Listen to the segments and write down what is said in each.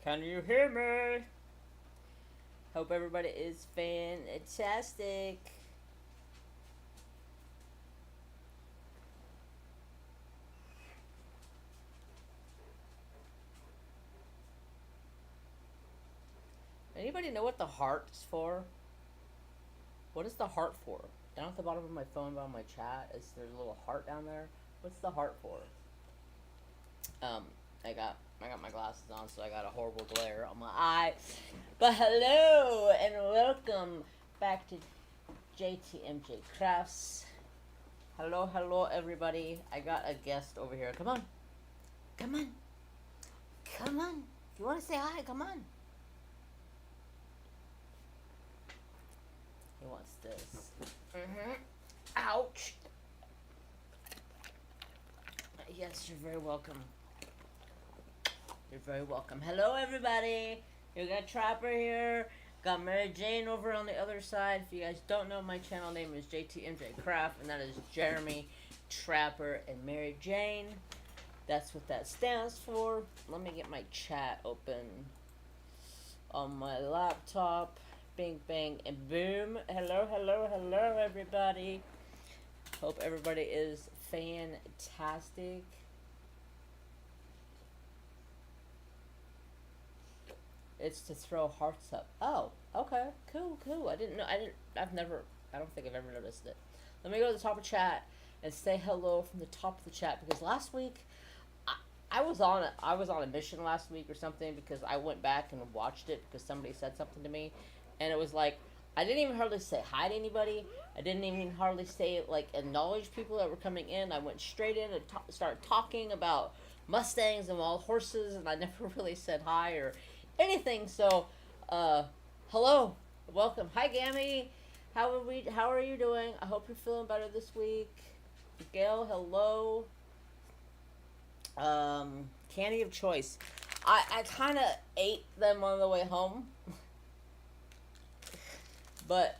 Can you hear me? Hope everybody is fantastic. Anybody know what the heart is for? What is the heart for? Down at the bottom of my phone by my chat, is there's a little heart down there? What's the heart for? Um, I got my glasses on, so I got a horrible glare on my eye. But hello and welcome back to JTMJ Crafts. Hello, everybody. I got a guest over here. Come on. Come on. Come on. If you want to say hi, come on. He wants this. Ouch. Yes, you're very welcome. You're very welcome. Hello, everybody. You got Trapper here. Got Mary Jane over on the other side. If you guys don't know, my channel name is JTMJ Craft, and that is Jeremy, Trapper, and Mary Jane. That's what that stands for. Let me get my chat open on my laptop. Bing, bang, and boom. Hello, everybody. Hope everybody is fantastic. It's to throw hearts up. Oh, okay. Cool. I don't think I've ever noticed it. Let me go to the top of chat and say hello from the top of the chat, because last week I was on a mission last week or something, because I went back and watched it because somebody said something to me, and it was like I didn't even hardly say hi to anybody. I didn't even hardly say, like, acknowledge people that were coming in. I went straight in and started talking about Mustangs and wild horses, and I never really said hi or anything. So, hello, welcome. Hi, Gammy. How are you doing? I hope you're feeling better this week. Gail, hello. Candy of choice. I kind of ate them on the way home. But,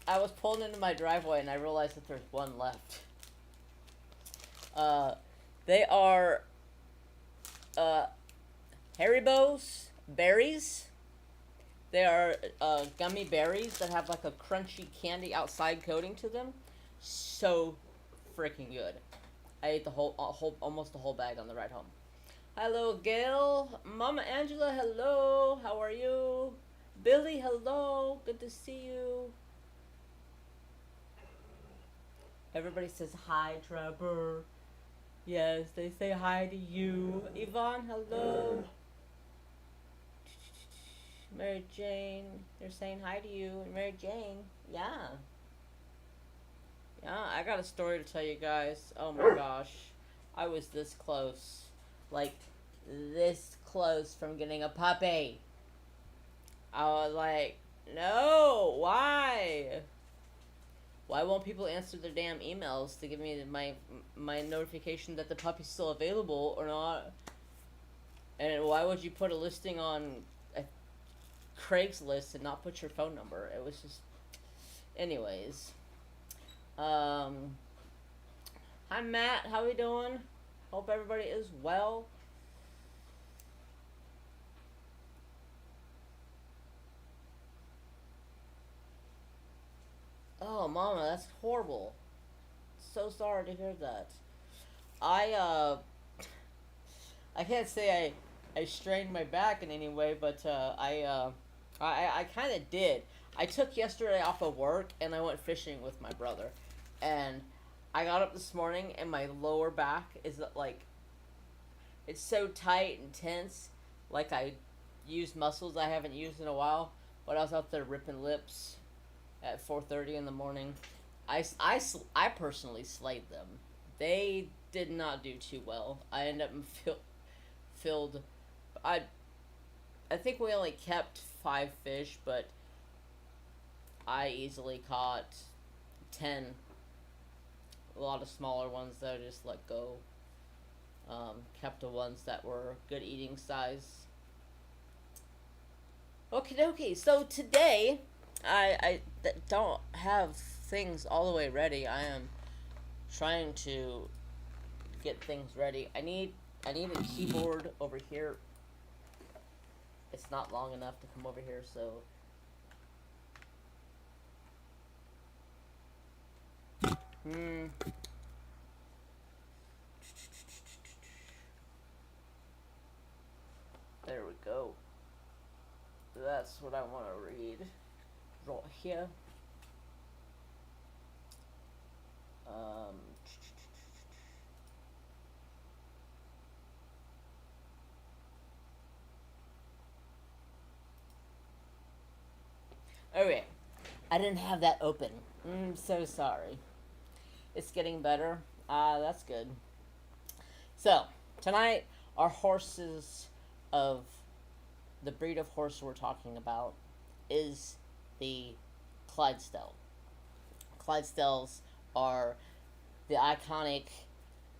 I was pulling into my driveway and I realized that there's one left. They are, Haribo's berries. They are, gummy berries that have, like, a crunchy candy outside coating to them. So freaking good. I ate almost the whole bag on the ride home. Hello, Gail. Mama Angela, hello. How are you? Billy, hello. Good to see you. Everybody says hi, Trevor. Yes, they say hi to you. Yvonne, hello. Mary Jane, they're saying hi to you. Mary Jane, yeah. Yeah, I got a story to tell you guys. Oh my gosh. I was this close. Like, this close from getting a puppy. I was like, no, why? Why won't people answer their damn emails to give me my notification that the puppy's still available or not? And why would you put a listing on a Craigslist and not put your phone number? It was just... Anyways. Hi, Matt. How we doing? Hope everybody is well. Oh, Mama, that's horrible. So sorry to hear that. I can't say I strained my back in any way, but I kind of did. I took yesterday off of work and I went fishing with my brother, and I got up this morning and my lower back is like, it's so tight and tense, like I used muscles I haven't used in a while. But I was out there ripping lips at 4:30 in the morning. I personally slayed them. They did not do too well. I ended up filled. I think we only kept 5 fish, but I easily caught 10. A lot of smaller ones that I just let go. Kept the ones that were good eating size. Okay. So today, I don't have things all the way ready. I am trying to get things ready. I need I need a keyboard over here. It's not long enough to come over here, so. There we go. That's what I want to read. Right here. Um. Okay. I didn't have that open. I'm so sorry. It's getting better. That's good. So, tonight, our horses of the breed of horse we're talking about is the Clydesdale. Clydesdales are the iconic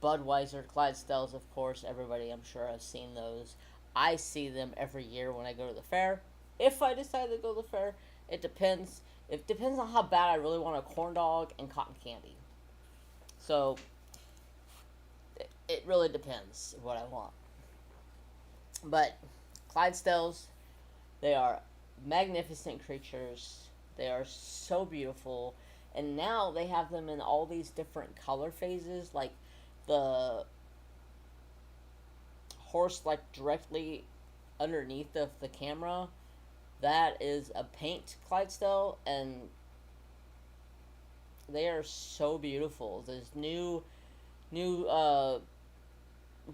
Budweiser Clydesdales, of course. Everybody, I'm sure, has seen those. I see them every year when I go to the fair. If I decide to go to the fair, it depends. It depends on how bad I really want a corn dog and cotton candy. So, it really depends what I want. But Clydesdales, they are magnificent creatures. They are so beautiful. And now they have them in all these different color phases. Like the horse, like directly underneath of the camera, that is a paint Clydesdale. And they are so beautiful. There's new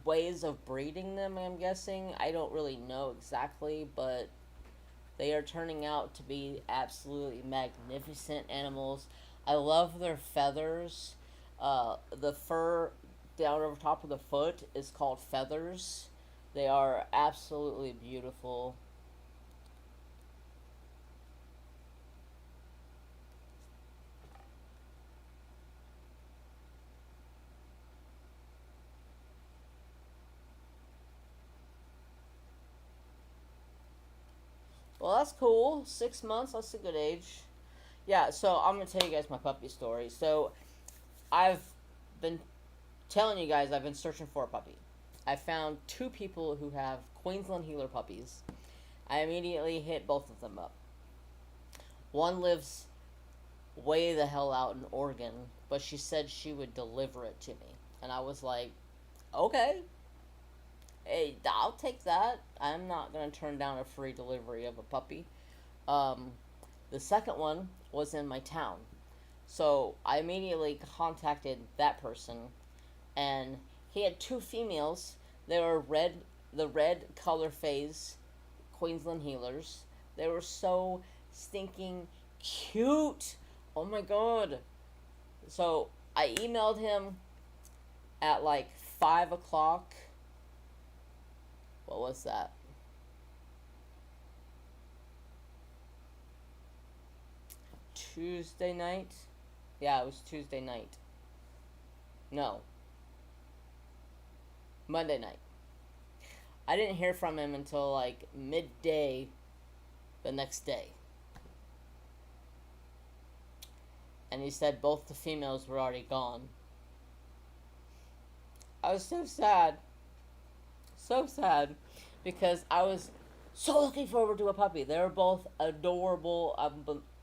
ways of breeding them, I'm guessing. I don't really know exactly, but they are turning out to be absolutely magnificent animals. I love their feathers. The fur down over top of the foot is called feathers. They are absolutely beautiful. Well, that's cool. 6 months, that's a good age. Yeah, so I'm going to tell you guys my puppy story. So, I've been telling you guys I've been searching for a puppy. I found two people who have Queensland Heeler puppies. I immediately hit both of them up. One lives way the hell out in Oregon, but she said she would deliver it to me. And I was like, okay, hey, I'll take that. I'm not going to turn down a free delivery of a puppy. Um, the second one was in my town. So I immediately contacted that person, and he had two females. They were the red color phase Queensland Heelers. They were so stinking cute. Oh my god. So I emailed him at like 5 o'clock. What was that? Tuesday night? Yeah, it was Tuesday night. No. Monday night. I didn't hear from him until like midday the next day. And he said both the females were already gone. I was so sad. So sad. Because I was so looking forward to a puppy. They were both adorable.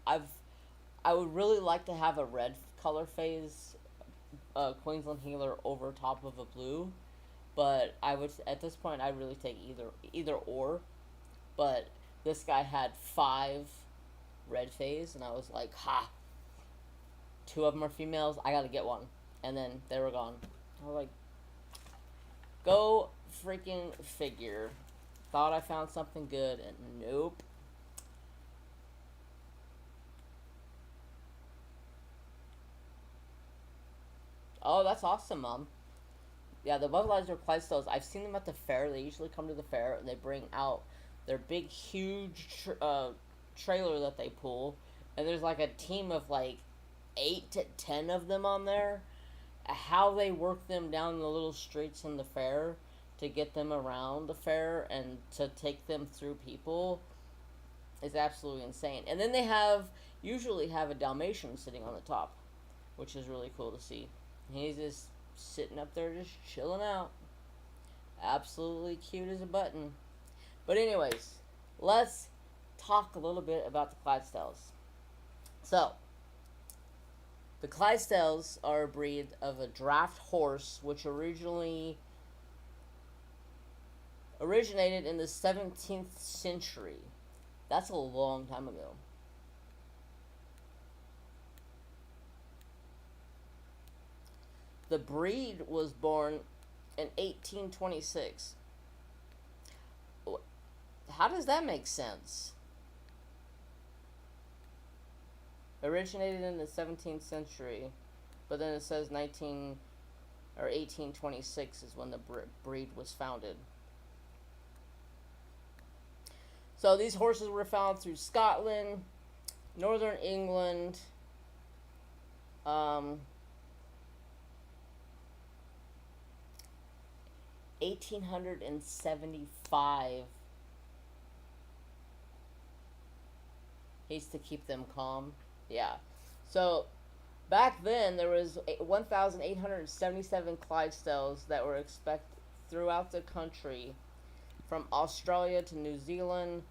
I would really like to have a red color phase Queensland Heeler over top of a blue. But I would, at this point, I'd really take either or. But this guy had 5 red phase, and I was like, ha! 2 of them are females, I gotta get one. And then they were gone. I was like, go freaking figure. Thought I found something good, and nope. Oh, that's awesome, Mom. Yeah, the Budweiser Clydesdales, I've seen them at the fair. They usually come to the fair, and they bring out their big, huge trailer that they pull. And there's like a team of like 8 to 10 of them on there. How they work them down the little streets in the fair to get them around the fair and to take them through people is absolutely insane. And then they usually have a Dalmatian sitting on the top, which is really cool to see. He's just sitting up there just chilling out. Absolutely cute as a button. But anyways, let's talk a little bit about the Clydesdales. So, the Clydesdales are a breed of a draft horse which originally originated in the 17th century. That's a long time ago. The breed was born in 1826. How does that make sense? Originated in the 17th century, but then it says 1826 is when the breed was founded. So these horses were found through Scotland, northern England, 1875. He's to keep them calm. Yeah. So back then there was 1,877 Clydesdales that were expected throughout the country, from Australia to New Zealand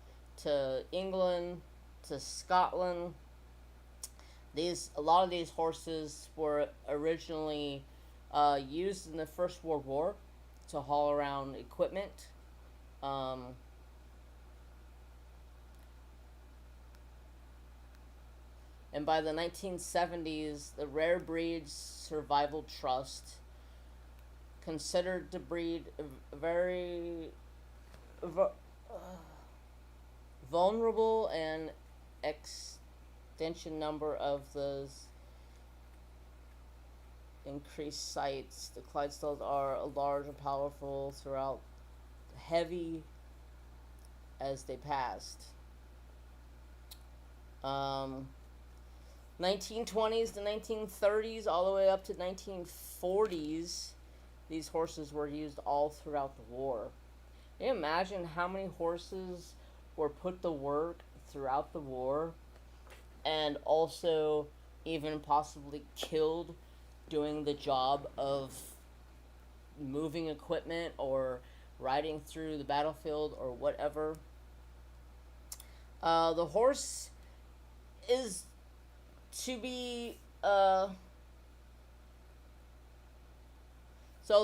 to England to Scotland. A lot of these horses were originally used in the First World War to haul around equipment. And by the 1970s, the Rare Breeds Survival Trust considered the breed very vulnerable, and extension number of those increased sites. The Clydesdales are large and powerful throughout, heavy as they passed. 1920s to 1930s, all the way up to 1940s, these horses were used all throughout the war. Can you imagine how many horses were put to work throughout the war, and also even possibly killed doing the job of moving equipment or riding through the battlefield or whatever? The horse is to be so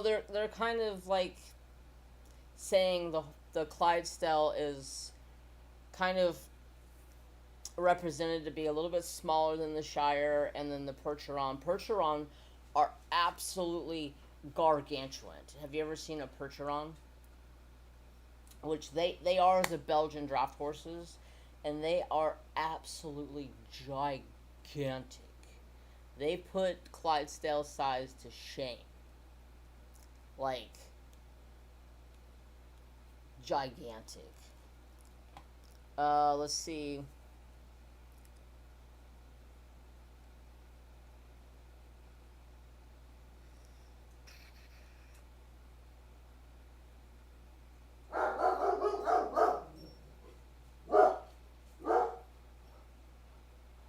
they're kind of like saying the Clydesdale is kind of represented to be a little bit smaller than the Shire and then the Percheron. Percheron are absolutely gargantuan. Have you ever seen a Percheron? Which they are the Belgian draft horses, and they are absolutely gigantic. They put Clydesdale size to shame. Like, gigantic. Let's see.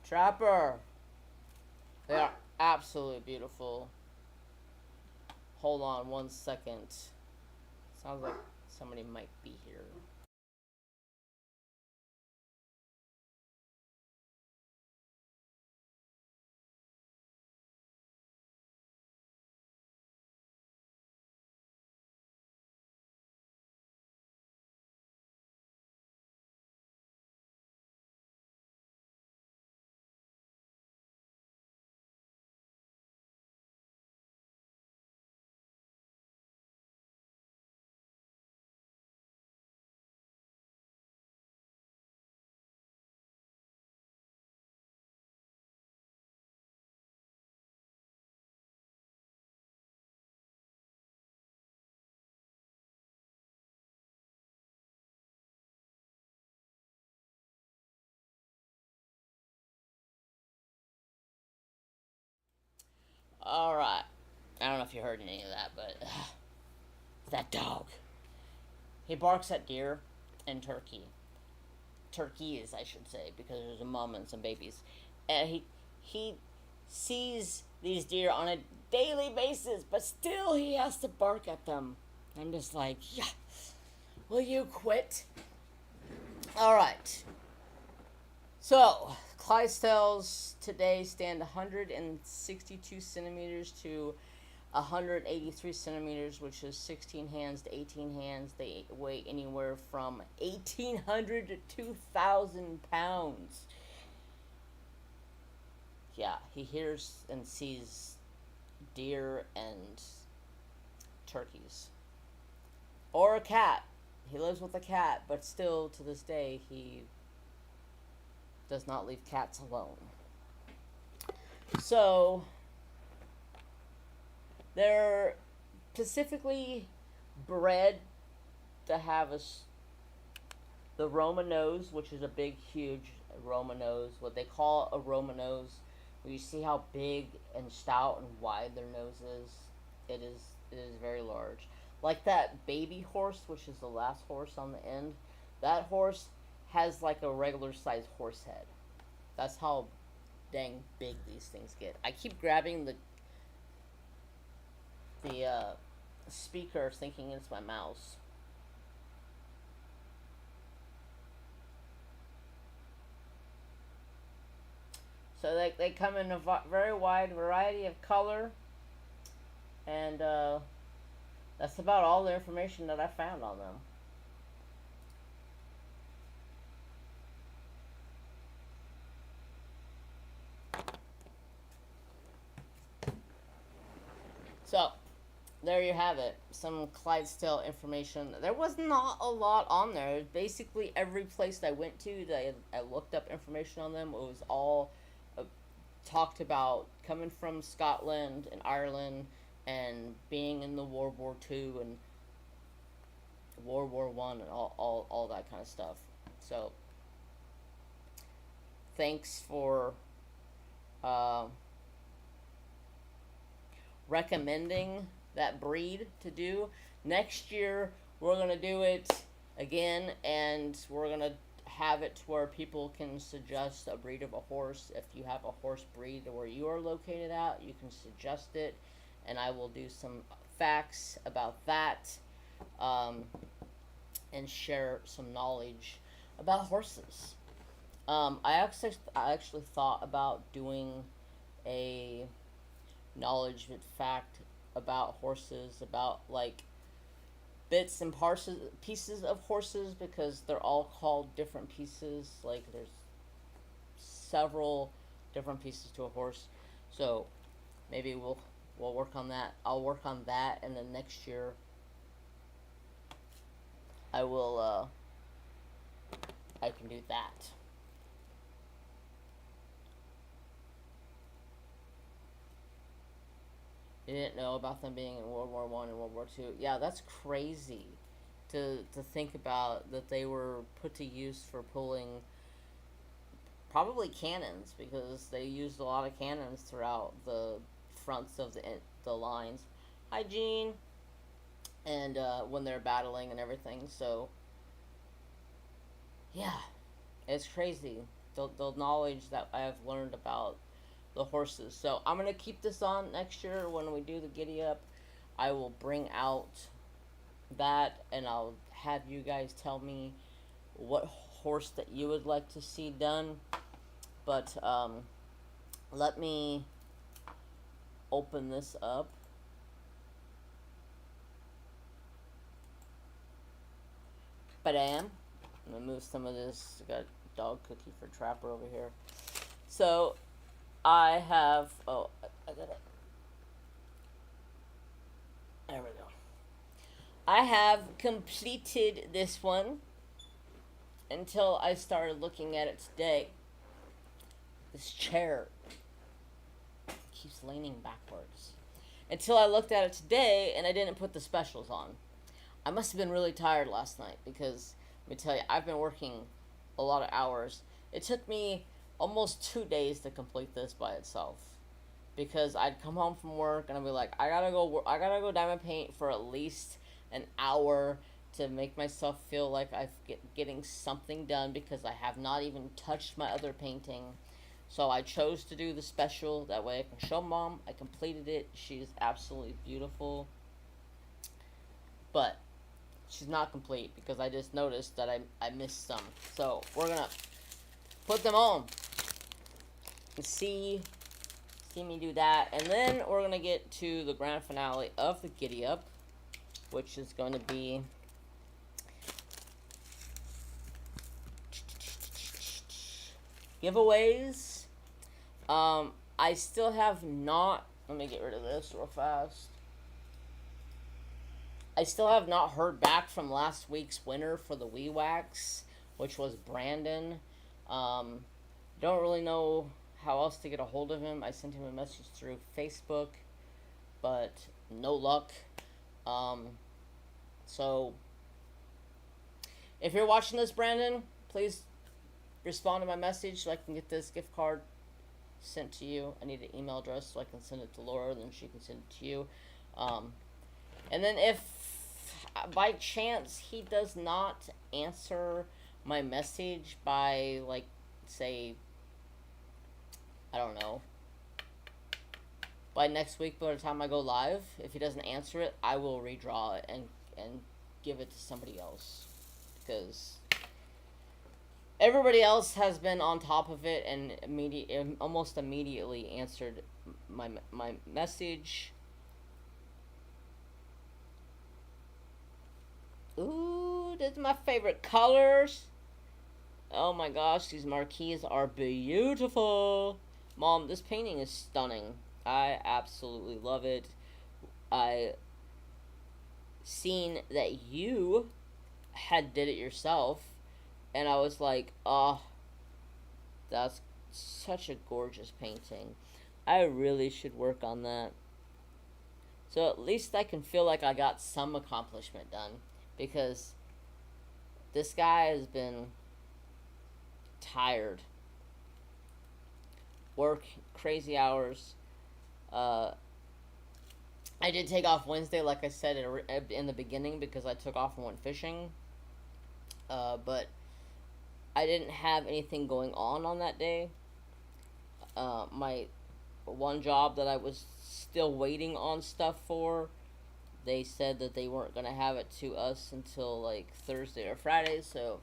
Trapper. They are absolutely beautiful. Hold on 1 second. Sounds like somebody might be here. Alright. I don't know if you heard any of that, but that dog. He barks at deer and turkeys, I should say, because there's a mom and some babies. And he sees these deer on a daily basis, but still he has to bark at them. I'm just like, yeah, will you quit? Alright. So, Clydesdales today stand 162 centimeters to 183 centimeters, which is 16 hands to 18 hands. They weigh anywhere from 1,800 to 2,000 pounds. Yeah, he hears and sees deer and turkeys. Or a cat. He lives with a cat, but still, to this day, he does not leave cats alone. So, they're specifically bred to have the Roma nose, which is a big, huge Roma nose. What they call a Roma nose, where you see how big and stout and wide their nose is. It is very large. Like that baby horse, which is the last horse on the end. That horse has like a regular sized horse head. That's how dang big these things get. I keep grabbing the speaker, thinking it's my mouse. So they come in a very wide variety of color, and that's about all the information that I found on them. So, there you have it. Some Clydesdale information. There was not a lot on there. Basically, every place that I went to, that I looked up information on them, it was all talked about coming from Scotland and Ireland and being in the World War II and World War One and all that kind of stuff. So, thanks for recommending that breed to do. Next year, we're going to do it again, and we're going to have it to where people can suggest a breed of a horse. If you have a horse breed where you are located at, you can suggest it, and I will do some facts about that, and share some knowledge about horses. I actually thought about doing a knowledge and fact about horses, about like bits and pieces of horses, because they're all called different pieces. Like there's several different pieces to a horse. So maybe we'll work on that. I'll work on that, and then next year I will I can do that. You didn't know about them being in World War One and World War Two. Yeah, that's crazy to think about, that they were put to use for pulling probably cannons, because they used a lot of cannons throughout the fronts of the lines. Hi, Gene. And when they're battling and everything. So yeah, it's crazy the knowledge that I have learned about the horses. So I'm gonna keep this on next year when we do the Giddy Up. I will bring out that, and I'll have you guys tell me what horse that you would like to see done. But let me open this up. Bam. I'm gonna move some of this. I got dog cookie for Trapper over here. So I have. Oh, I got it. There we go. I have completed this one until I started looking at it today. This chair keeps leaning backwards. Until I looked at it today and I didn't put the specials on. I must have been really tired last night, because let me tell you, I've been working a lot of hours. It took me almost 2 days to complete this by itself, because I'd come home from work and I'd be like, I gotta go diamond paint for at least an hour to make myself feel like I'm getting something done, because I have not even touched my other painting. So I chose to do the special, that way I can show Mom I completed it. She's absolutely beautiful. but she's not complete because I just noticed that I missed some. So we're gonna put them on and see me do that, and then we're gonna get to the grand finale of the Giddy Up, which is going to be giveaways. I still have not. Let me get rid of this real fast. I still have not heard back from last week's winner for the Wee Wax, which was Brandon. Don't really know how else to get a hold of him. I sent him a message through Facebook, but no luck. So if you're watching this, Brandon, please respond to my message so I can get this gift card sent to you. I need an email address so I can send it to Laura, then she can send it to you. And then if by chance he does not answer my message by, like, say, I don't know, by next week, by the time I go live, if he doesn't answer it, I will redraw it and give it to somebody else, because everybody else has been on top of it and almost immediately answered my message. Ooh, this is my favorite colors. Oh my gosh, these marquees are beautiful. Mom, this painting is stunning. I absolutely love it. I seen that you had did it yourself, and I was like, oh, that's such a gorgeous painting. I really should work on that. So at least I can feel like I got some accomplishment done, because this guy has been tired. Work crazy hours. I did take off Wednesday, like I said in the beginning, because I took off and went fishing. But I didn't have anything going on that day. My one job that I was still waiting on stuff for, they said that they weren't going to have it to us until like Thursday or Friday, so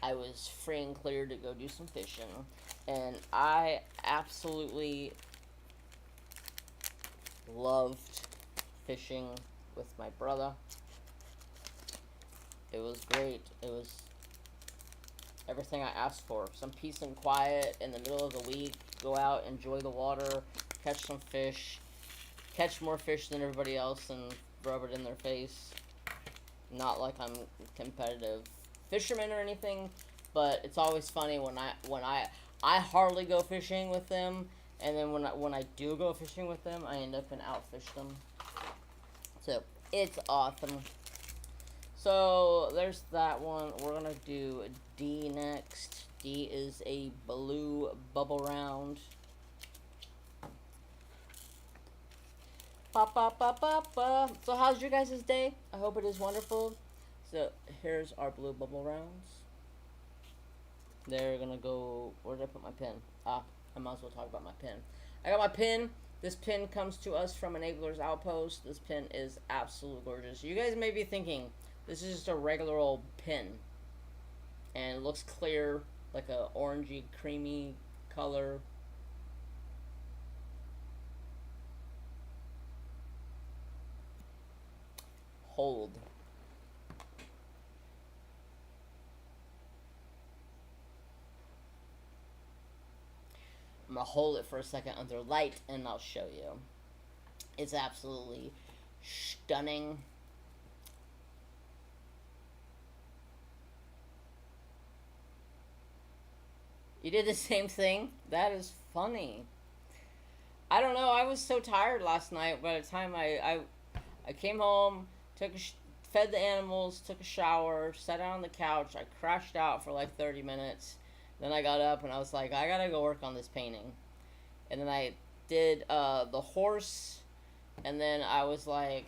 I was free and clear to go do some fishing. And I absolutely loved fishing with my brother. It was great. It was everything I asked for. Some peace and quiet in the middle of the week. Go out, enjoy the water, catch some fish, catch more fish than everybody else, and rub it in their face. Not like I'm competitive fisherman or anything, but it's always funny when I hardly go fishing with them, and then when I do go fishing with them, I end up and outfish them. So it's awesome. So there's that one. We're gonna do D next. D is a blue bubble round. So how's your guys' day? I hope it is wonderful. So here's our blue bubble rounds. They're gonna go. Where did I put my pen? I might as well talk about my pen. I got my pen. This pin comes to us from Enabler's Outpost. This pin is absolutely gorgeous. You guys may be thinking this is just a regular old pin, and it looks clear, like a orangey, creamy color. Hold. I'm gonna hold it for a second under light, and I'll show you. It's absolutely stunning. You did the same thing? That is funny. I don't know. I was so tired last night. By the time I came home, fed the animals, took a shower, sat down on the couch. I crashed out for like 30 minutes. Then I got up and I was like, I gotta go work on this painting. And then I did the horse, and then I was like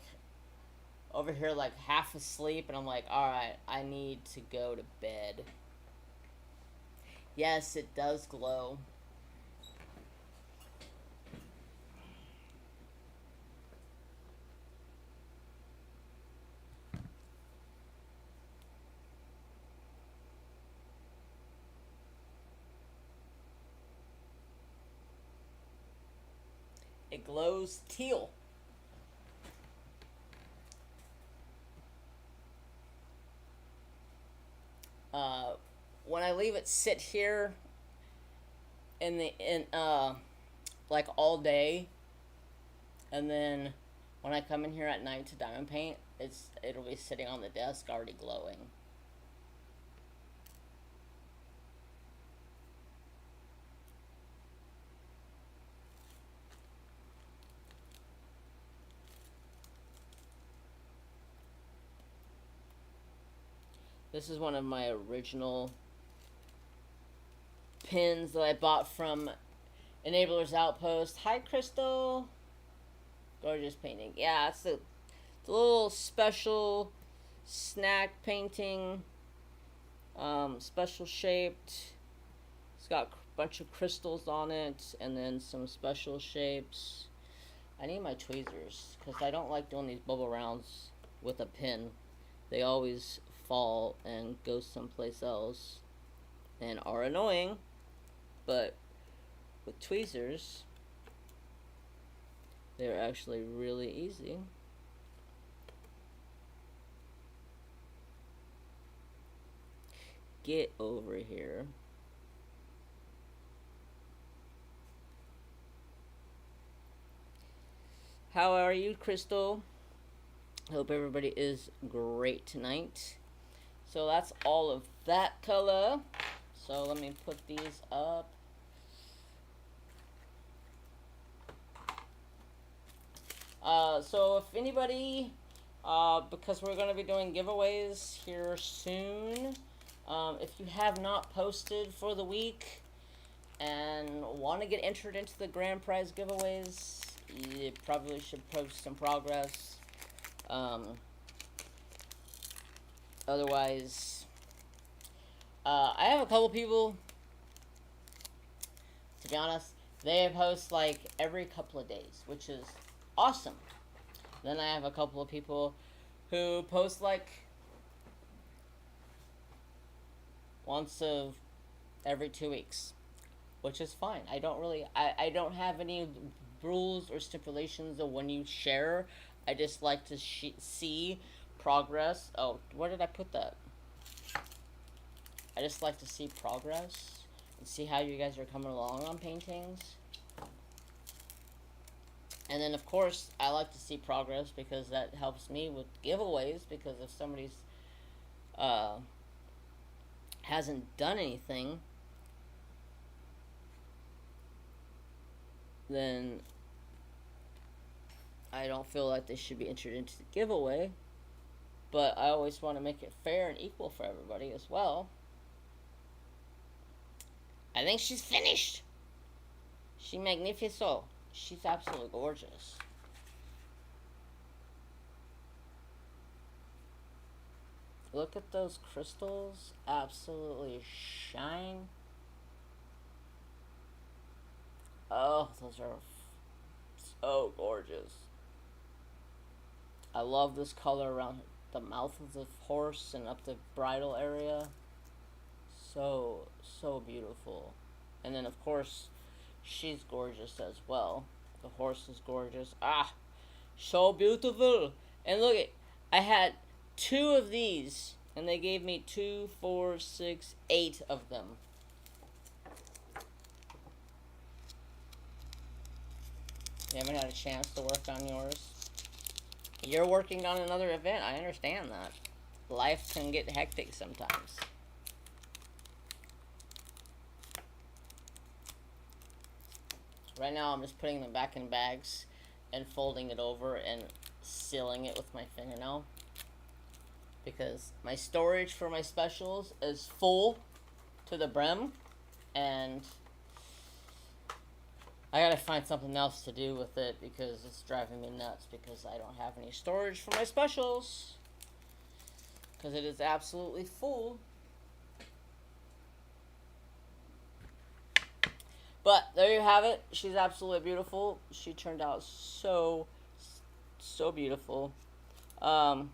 over here like half asleep, and I'm like, alright, I need to go to bed. Yes, it does glow. It glows teal. Uh, when I leave it sit here in like all day, and then when I come in here at night to diamond paint, it'll be sitting on the desk already glowing. This is one of my original pins that I bought from Enabler's Outpost. Hi, Crystal. Gorgeous painting. Yeah, it's a little special snack painting. Special shaped. It's got a bunch of crystals on it, and then some special shapes. I need my tweezers because I don't like doing these bubble rounds with a pin. They always fall and go someplace else and are annoying, but with tweezers they're actually really easy. Get over here. How are you, Crystal? Hope everybody is great tonight. So that's all of that color. So let me put these up. So if anybody, because we're going to be doing giveaways here soon, if you have not posted for the week and want to get entered into the grand prize giveaways, you probably should post some progress. Otherwise, I have a couple people, to be honest, they post like every couple of days, which is awesome. Then I have a couple of people who post like once of every 2 weeks, which is fine. I don't have any rules or stipulations of when you share. I just like to see progress. Oh, where did I put that? I just like to see progress and see how you guys are coming along on paintings. And then, of course, I like to see progress because that helps me with giveaways, because if somebody's hasn't done anything, then I don't feel like they should be entered into the giveaway. But I always want to make it fair and equal for everybody as well. I think she's finished. She's magnifico. She's absolutely gorgeous. Look at those crystals. Absolutely shine. Oh, those are so gorgeous. I love this color around the mouth of the horse and up the bridle area. So beautiful. And then, of course, she's gorgeous as well. The horse is gorgeous. Ah, so beautiful. And look it, I had 2 of these, and they gave me 2, 4, 6, 8 of them. You haven't had a chance to work on yours? You're working on another event. I understand that. Life can get hectic sometimes. Right now I'm just putting them back in bags and folding it over and sealing it with my fingernail, because my storage for my specials is full to the brim, and I gotta find something else to do with it because it's driving me nuts, because I don't have any storage for my specials, because it is absolutely full. But there you have it. She's absolutely beautiful. She turned out so beautiful. You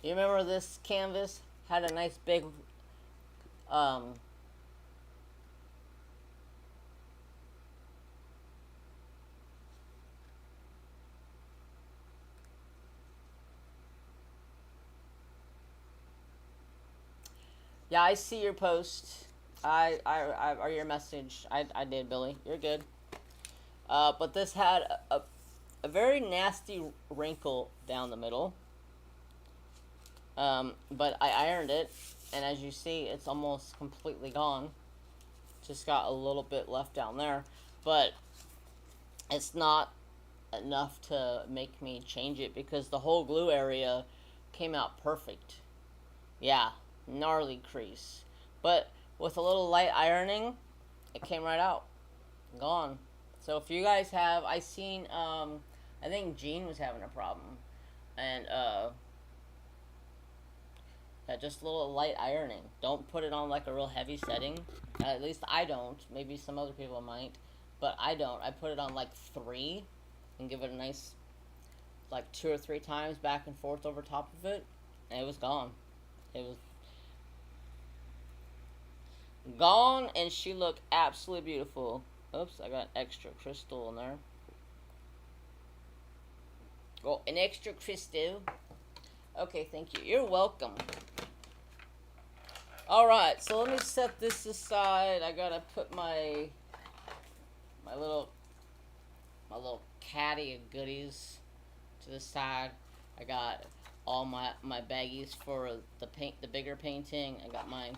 remember this canvas had a nice big it, Yeah, I see your post. Or your message. I did, Billy. You're good. But this had a very nasty wrinkle down the middle. But I ironed it, and as you see, it's almost completely gone. Just got a little bit left down there, but it's not enough to make me change it because the whole glue area came out perfect. Yeah, gnarly crease. But with a little light ironing, it came right out. Gone. So if you guys have, I think Gene was having a problem. And, yeah, just a little light ironing. Don't put it on like a real heavy setting. At least I don't. Maybe some other people might. But I don't. I put it on like 3 and give it a nice, like 2 or 3 times back and forth over top of it. And it was gone. It was gone, and she looked absolutely beautiful. Oops, I got extra crystal in there. Oh, an extra crystal. Okay, thank you. You're welcome. Alright, so let me set this aside. I gotta put my little caddy of goodies to the side. I got all my baggies for the bigger painting. I got my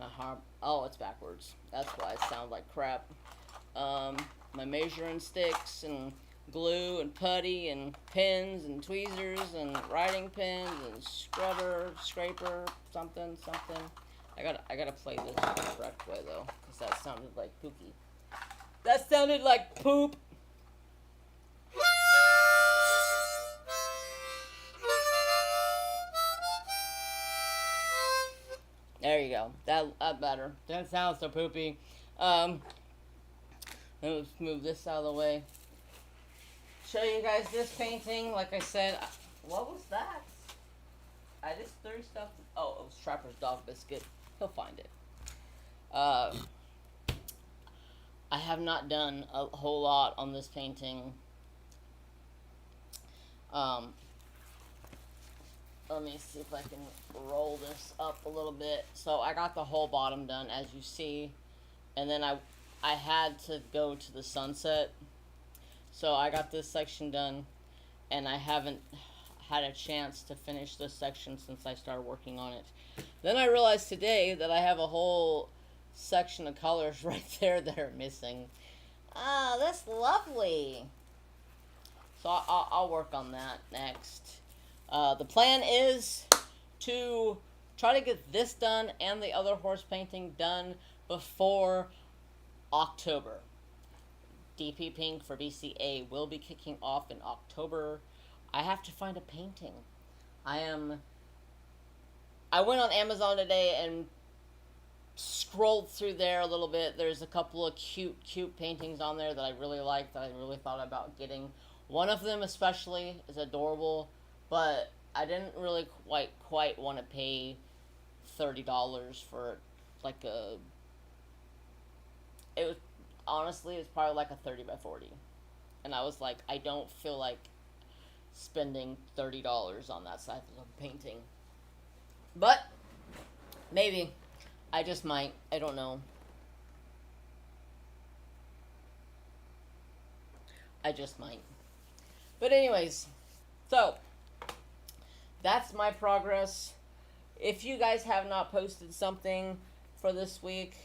harp. Oh, it's backwards. That's why it sounds like crap. My measuring sticks and glue and putty and pins and tweezers and writing pins and scraper, something. I gotta play this the correct way though, because that sounded like pookie. That sounded like poop. There you go. That better. That sounds so poopy. Let's move this out of the way. Show you guys this painting. Like I said, what was that? I just threw stuff. Oh, it was Trapper's dog biscuit. He'll find it. I have not done a whole lot on this painting. Let me see if I can roll this up a little bit. So I got the whole bottom done, as you see, and then I had to go to the sunset. So I got this section done, and I haven't had a chance to finish this section since I started working on it. Then I realized today that I have a whole section of colors right there that are missing. Ah, that's lovely. So I'll work on that next. The plan is to try to get this done and the other horse painting done before October. DP Pink for BCA will be kicking off in October. I have to find a painting. I went on Amazon today and scrolled through there a little bit. There's a couple of cute paintings on there that I really like, that I really thought about getting. One of them especially is adorable, but I didn't really quite want to pay $30 for like a... It was, honestly, it's probably like a 30 by 40. And I was like, I don't feel like spending $30 on that size of a painting. But maybe. I just might. I don't know. I just might. But anyways, so that's my progress. If you guys have not posted something for this week,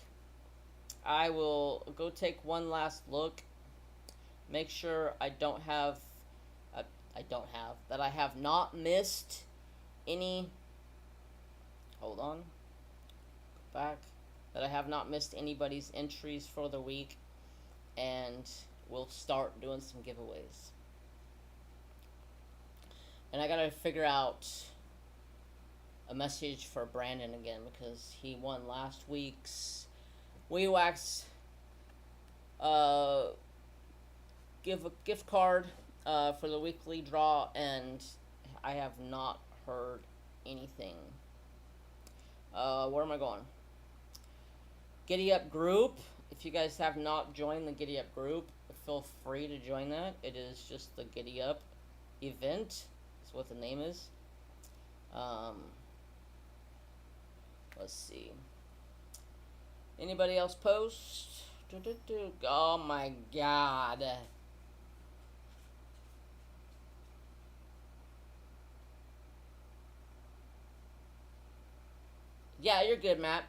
I will go take one last look. Make sure I have not missed any. Hold on. Back. That I have not missed anybody's entries for the week. And we'll start doing some giveaways. And I gotta figure out a message for Brandon again, because he won last week's Wee Wax give a gift card for the weekly draw, and I have not heard anything. Where am I going? Giddy Up group. If you guys have not joined the Giddy Up group, feel free to join that. It is just the Giddy Up event. That's what the name is. Let's see. Anybody else post? Oh my god. Yeah, you're good, Matt.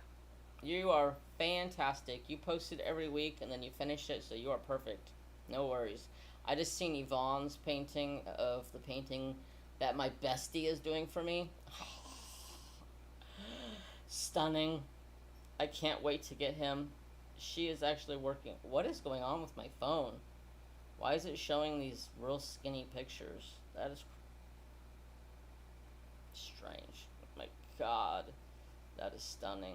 You are fantastic. You post it every week and then you finish it, so you are perfect. No worries. I just seen Yvonne's painting of the painting that my bestie is doing for me. Stunning. I can't wait to get him. She is actually working. What is going on with my phone? Why is it showing these real skinny pictures? That is strange. My god. That is stunning.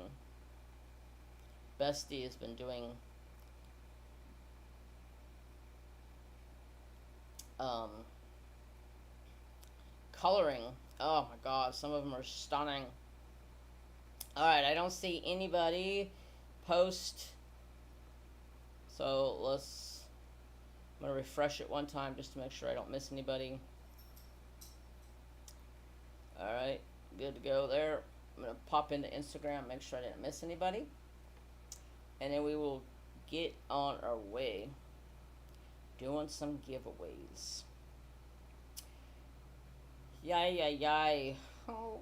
Bestie has been doing um, coloring. Oh my god, some of them are stunning. Alright, I don't see anybody post. So I'm going to refresh it one time just to make sure I don't miss anybody. Alright, good to go there. I'm going to pop into Instagram, make sure I didn't miss anybody. And then we will get on our way doing some giveaways. Yay. Oh.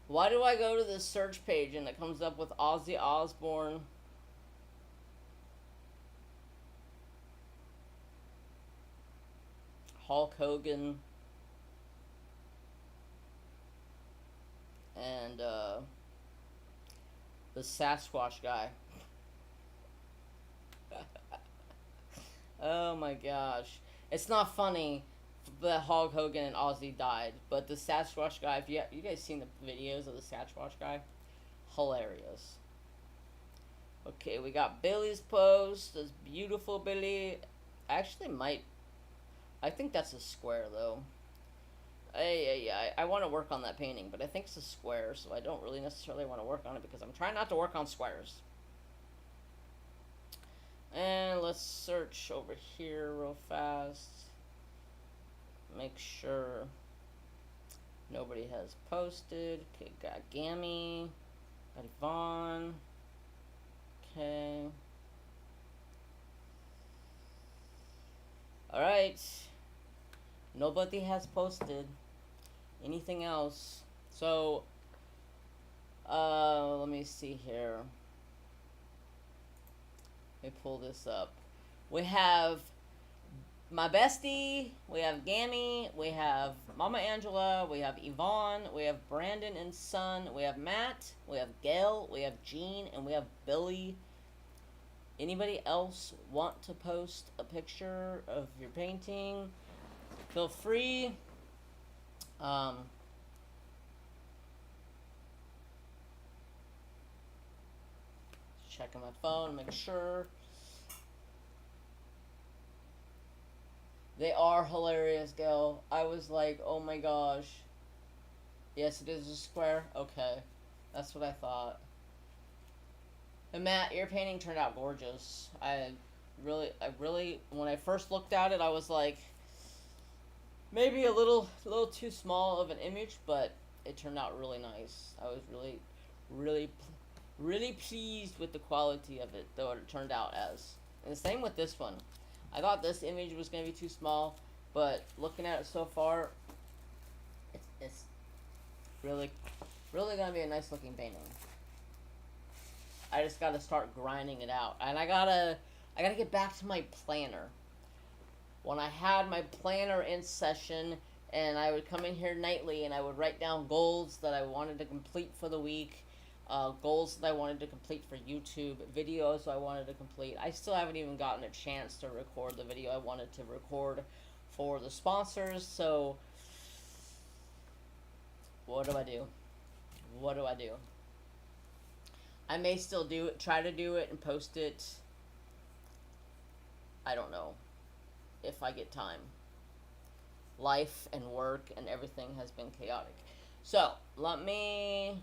Why do I go to the search page and it comes up with Ozzy Osbourne? Hulk Hogan. And the Sasquatch guy. Oh my gosh. It's not funny that Hulk Hogan and Ozzy died, but the Sasquatch guy, if you guys seen the videos of the Sasquatch guy? Hilarious. Okay, we got Billy's post. This beautiful Billy. Actually I think that's a square though. I want to work on that painting, but I think it's a square, so I don't really necessarily want to work on it because I'm trying not to work on squares. And let's search over here real fast. Make sure nobody has posted. Okay, got Gammy, got Yvonne. Okay. Alright. Nobody has posted anything else. So, let me see here. Let me pull this up. We have my bestie, we have Gammy, we have Mama Angela, we have Yvonne, we have Brandon and Son, we have Matt, we have Gail, we have Jean, and we have Billy. Anybody else want to post a picture of your painting? Feel free. Checking my phone, make sure. They are hilarious, Gail. I was like, oh my gosh. Yes, it is a square. Okay. That's what I thought. And Matt, your painting turned out gorgeous. I really, when I first looked at it, I was like, maybe a little too small of an image, but it turned out really nice. I was really pleased with the quality of it, though it turned out as. And the same with this one. I thought this image was going to be too small, but looking at it so far, it's really going to be a nice looking painting. I just got to start grinding it out, and I gotta get back to my planner. When I had my planner in session, and I would come in here nightly, and I would write down goals that I wanted to complete for the week, goals that I wanted to complete for YouTube, videos I wanted to complete. I still haven't even gotten a chance to record the video I wanted to record for the sponsors, so what do I do? What do I do? I may still try to do it and post it. I don't know if I get time. Life and work and everything has been chaotic. So, let me...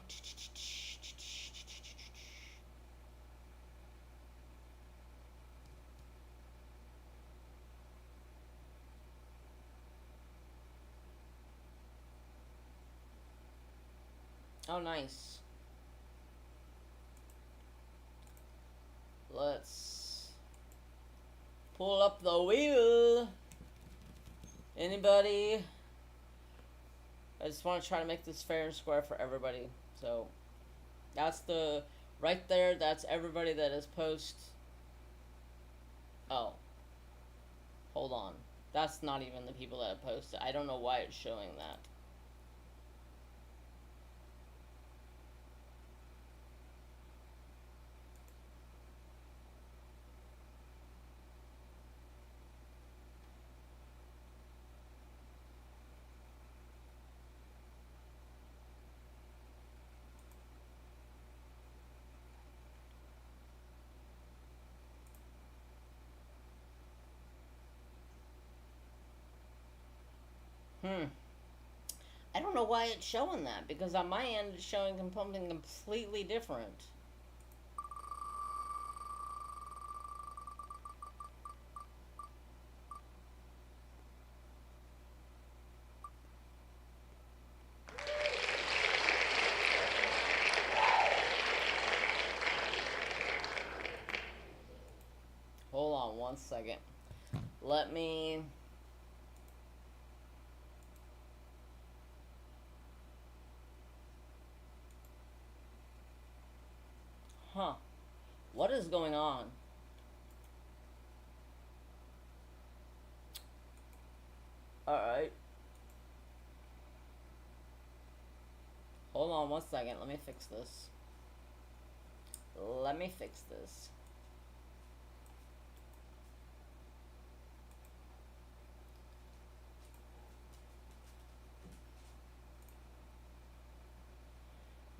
Oh, nice. Let's pull up the wheel. Anybody? I just want to try to make this fair and square for everybody. So, that's the... Right there, that's everybody that is post... Oh. Hold on. That's not even the people that have posted. I don't know why it's showing that. I don't know why it's showing that, because on my end it's showing something completely different. Hold on one second. Let me... Huh. What is going on? Alright. Hold on one second. Let me fix this. Let me fix this.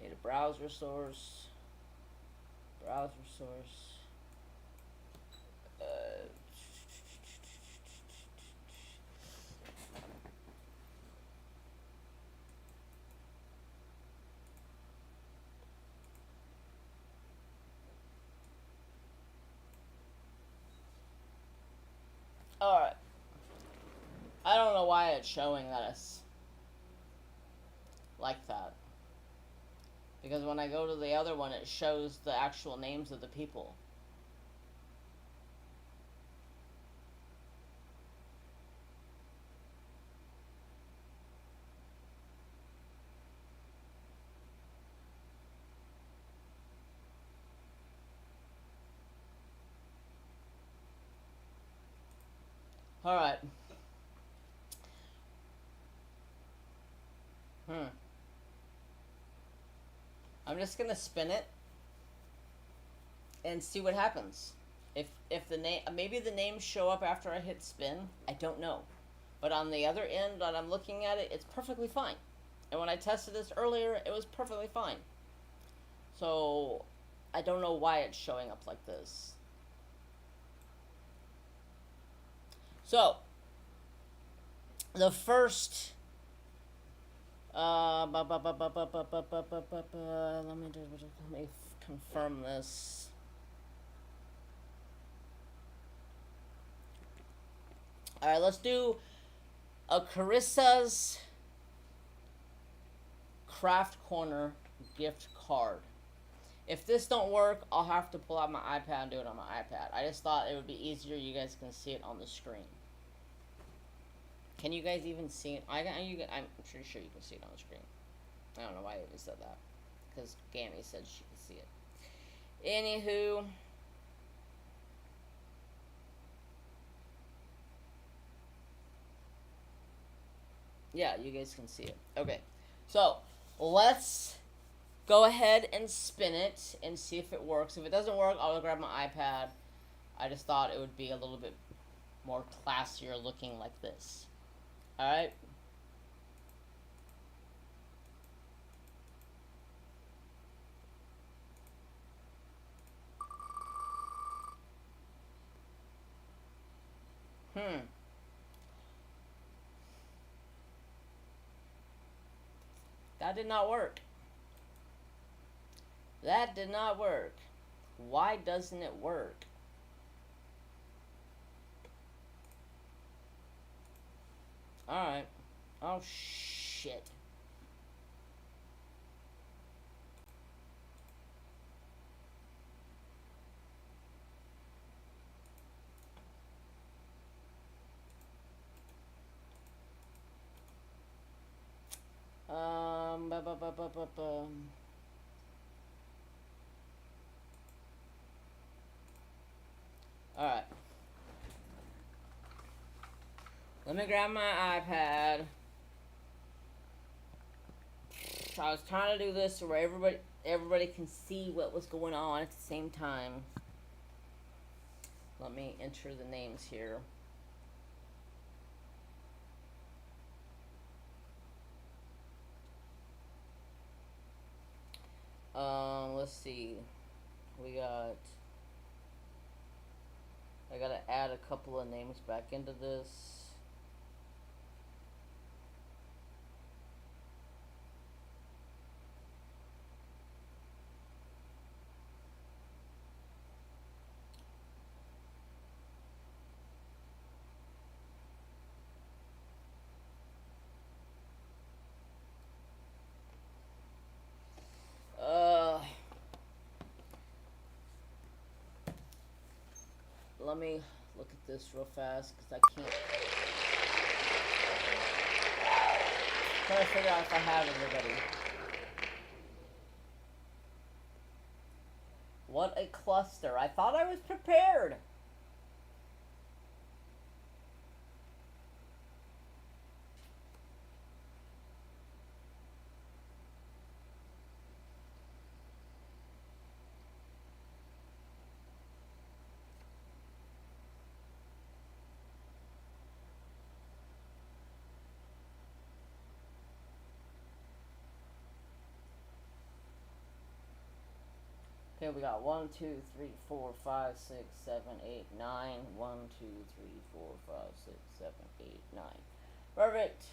Need a browser source. Browser source. Alright. I don't know why it's showing that it's like that. Because when I go to the other one, it shows the actual names of the people. Alright. I'm just gonna spin it and see what happens. If the name, maybe the names show up after I hit spin, I don't know. But on the other end that I'm looking at it, it's perfectly fine. And when I tested this earlier, it was perfectly fine. So I don't know why it's showing up like this. So the first let me confirm this. Alright, let's do a Carissa's Craft Corner gift card. If this don't work, I'll have to pull out my iPad and do it on my iPad. I just thought it would be easier. You guys can see it on the screen. Can you guys even see it? I'm pretty sure you can see it on the screen. I don't know why I even said that. Because Gammy said she could see it. Anywho. Yeah, you guys can see it. Okay. So, let's go ahead and spin it and see if it works. If it doesn't work, I'll grab my iPad. I just thought it would be a little bit more classier looking like this. Alright. That did not work. That did not work. Why doesn't it work? Alright. Oh, shit. Alright. Let me grab my iPad. I was trying to do this so where everybody can see what was going on at the same time. Let me enter the names here. Let's see. I gotta add a couple of names back into this. Let me look at this real fast because I can't. I'm trying to figure out if I have everybody. What a cluster. I thought I was prepared. Okay, we got 1, 2, 3, 4, 5, 6, 7, 8, 9. 1, 2, 3, 4, 5, 6, 7, 8, 9. Perfect.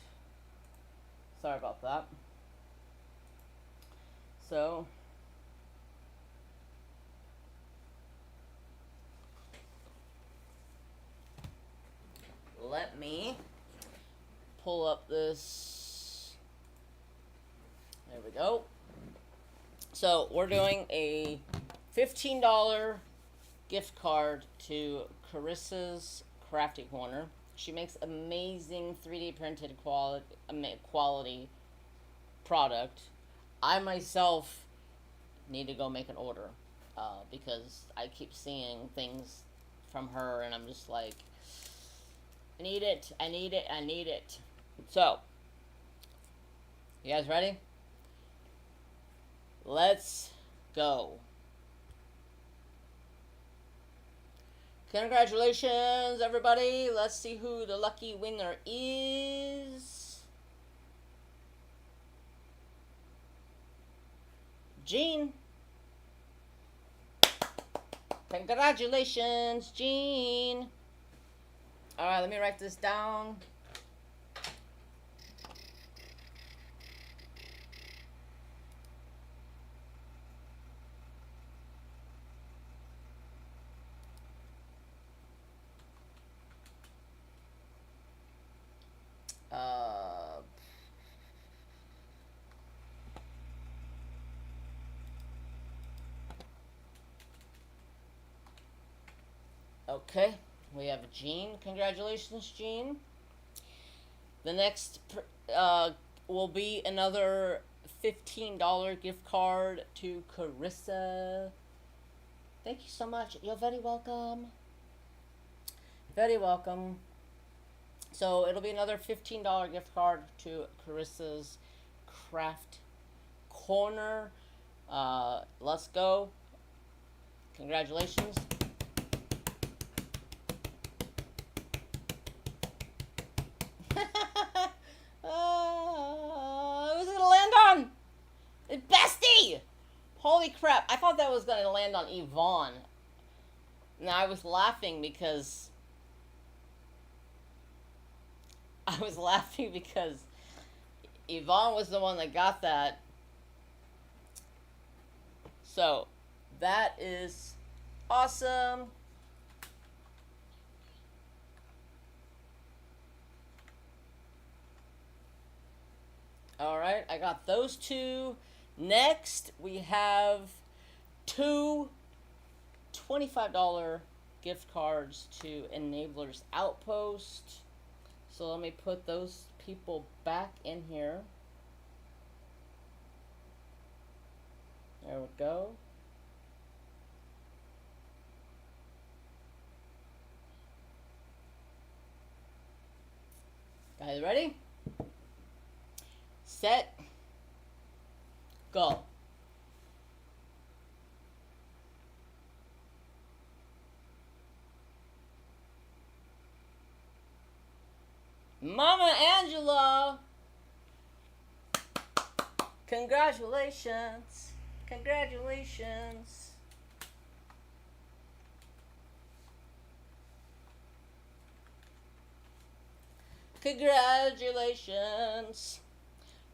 Sorry about that. So, let me pull up this. There we go. So, we're doing a $15 gift card to Carissa's Crafty Corner. She makes amazing 3D printed quality product. I myself need to go make an order because I keep seeing things from her and I'm just like, I need it, I need it, I need it. So, you guys ready? Let's go. Congratulations, everybody. Let's see who the lucky winner is. Jean. Congratulations, Jean. Alright, let me write this down. Okay, we have Jean. Congratulations, Jean. The next will be another $15 gift card to Carissa. Thank you so much. You're very welcome. Very welcome. So it'll be another $15 gift card to Carissa's Craft Corner. Let's go. Congratulations. Who's it gonna land on? Bestie! Holy crap. I thought that was gonna land on Yvonne. Now I was laughing because Yvonne was the one that got that. So, that is awesome. Alright, I got those two. Next, we have two $25 gift cards to Enabler's Outpost. So let me put those people back in here. There we go. Guys, ready? Set. Go. Mama Angela! Congratulations! Congratulations! Congratulations!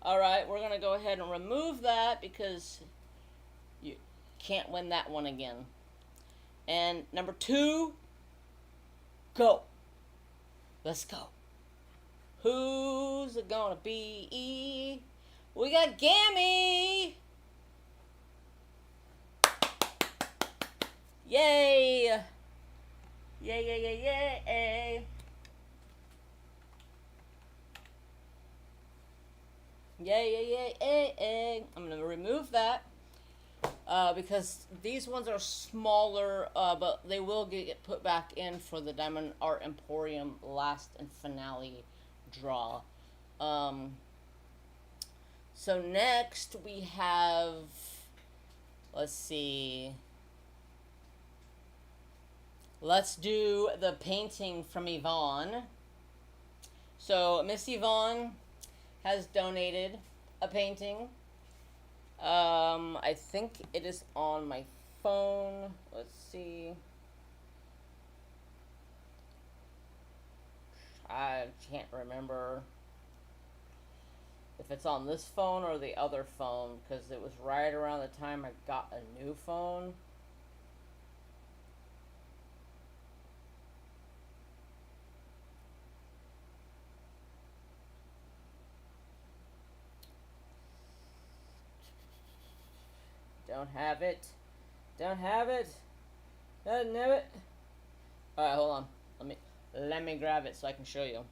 Alright, we're gonna go ahead and remove that because you can't win that one again. And number 2, go. Let's go. Who's it gonna be? We got Gammy! Yay! Yay, yay, yay, yay! Yay, yay, yay, yay, yay! I'm gonna remove that because these ones are smaller, but they will get put back in for the Diamond Art Emporium last and finale draw. So next we have, let's see, let's do the painting from Yvonne. So Miss Yvonne has donated a painting. I think it is on my phone. Let's see. I can't remember if it's on this phone or the other phone, because it was right around the time I got a new phone. Don't have it. Don't have it. Doesn't have it. Alright, hold on. Let me grab it so I can show you.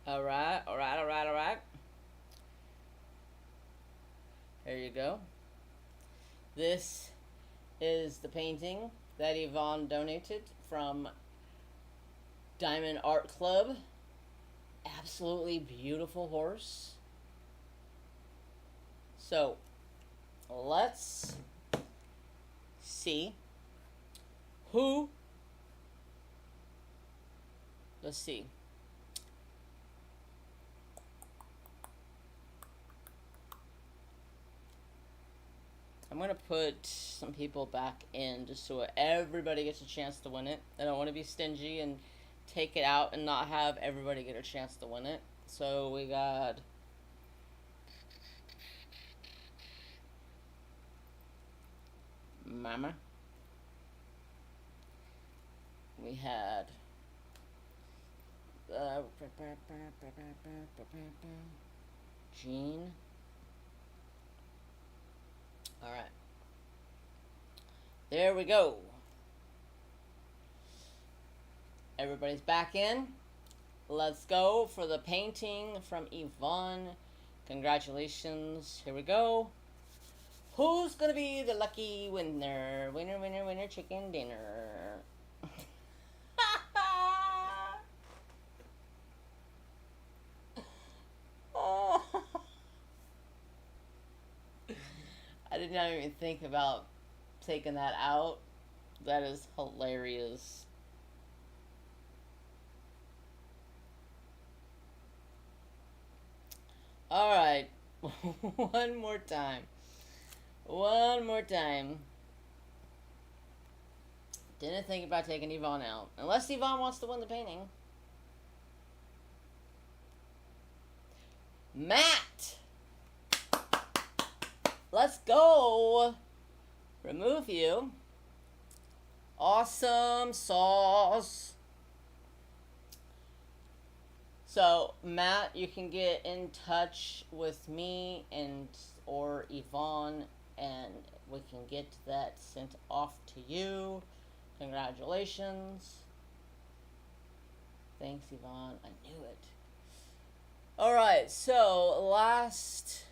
Alright. There you go. This is the painting that Yvonne donated from Diamond Art Club. Absolutely beautiful horse. So, let's see who. Let's see. I'm going to put some people back in just so everybody gets a chance to win it. I don't want to be stingy and take it out and not have everybody get a chance to win it. So we got Mama. We had Jean. Alright. There we go. Everybody's back in. Let's go for the painting from Yvonne. Congratulations. Here we go. Who's gonna be the lucky winner? Winner, chicken dinner. I did not even think about taking that out. That is hilarious. Alright. One more time. Didn't think about taking Yvonne out. Unless Yvonne wants to win the painting. Matt! Let's go! Remove you. Awesome sauce. So Matt, you can get in touch with me and or Yvonne, and we can get that sent off to you. Congratulations. Thanks, Yvonne. I knew it. All right. So last.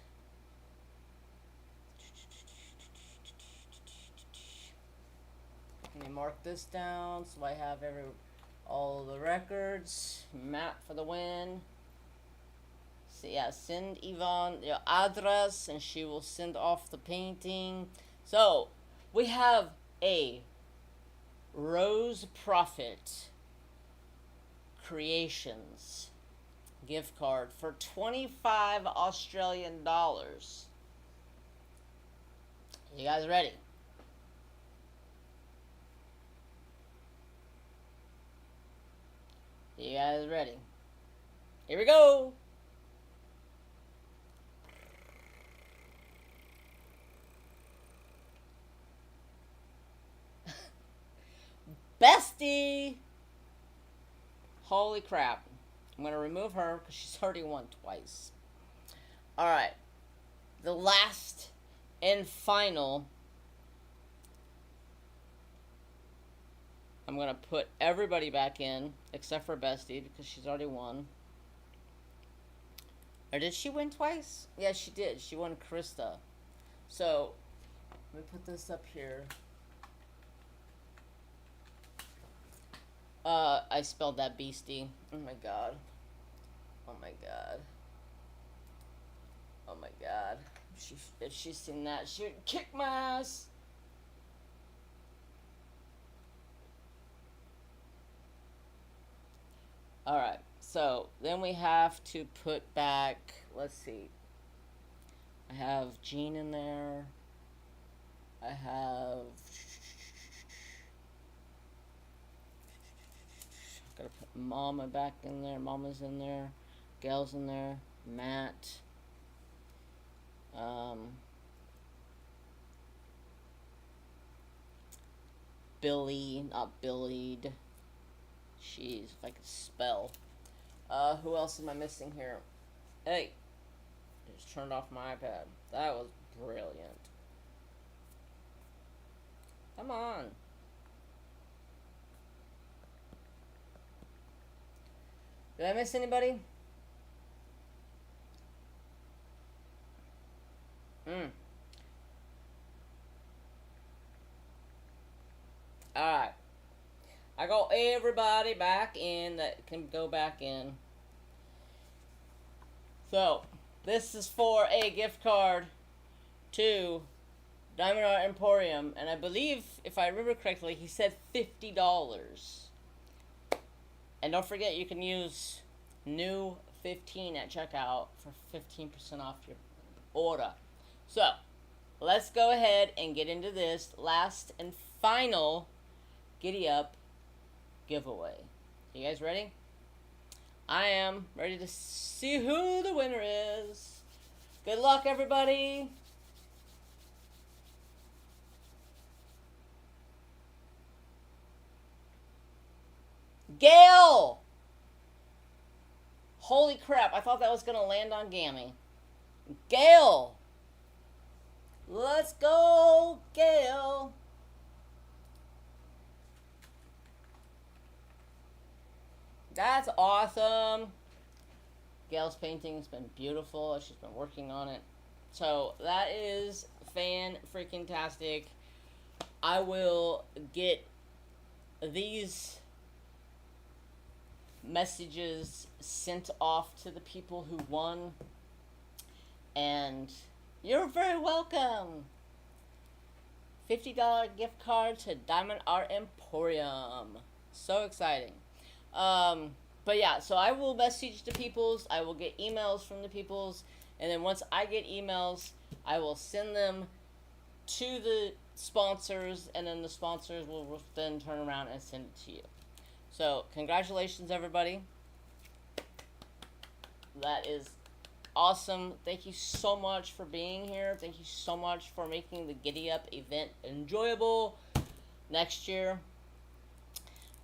Let me mark this down so I have all the records. Matt for the win. So yeah, send Yvonne your address and she will send off the painting. So we have a Rose Profit Creations gift card for 25 Australian dollars. You guys ready? You guys ready? Here we go! Bestie! Holy crap. I'm going to remove her because she's already won twice. Alright. The last and final. I'm going to put everybody back in except for Bestie because she's already won. Or did she win twice? Yeah, she did. She won Krista. So, let me put this up here. I spelled that beastie. Oh my god. Oh my god. Oh my god. If she's seen that, she would kick my ass. Alright, so then we have to put back, let's see. I have Jean in there. I have... Gotta put Mama back in there. Mama's in there. Gail's in there. Matt. Billy, not Billied. Jeez, if I could spell. Who else am I missing here? Hey, just turned off my iPad. That was brilliant. Come on. Did I miss anybody? Alright. I got everybody back in that can go back in. So, this is for a gift card to Diamond Art Emporium. And I believe, if I remember correctly, he said $50. And don't forget, you can use new 15 at checkout for 15% off your order. So, let's go ahead and get into this last and final Giddy Up giveaway. You guys ready? I am ready to see who the winner is. Good luck, everybody. Gail! Holy crap, I thought that was going to land on Gammy. Gail! Let's go, Gail! That's awesome. Gail's painting has been beautiful. She's been working on it. So, that is fan-freaking-tastic. I will get these messages sent off to the people who won. And you're very welcome. $50 gift card to Diamond Art Emporium. So exciting. But yeah, so I will message the peoples. I will get emails from the peoples. And then once I get emails, I will send them to the sponsors. And then the sponsors will then turn around and send it to you. So, congratulations, everybody. That is awesome. Thank you so much for being here. Thank you so much for making the Giddy Up event enjoyable. Next year,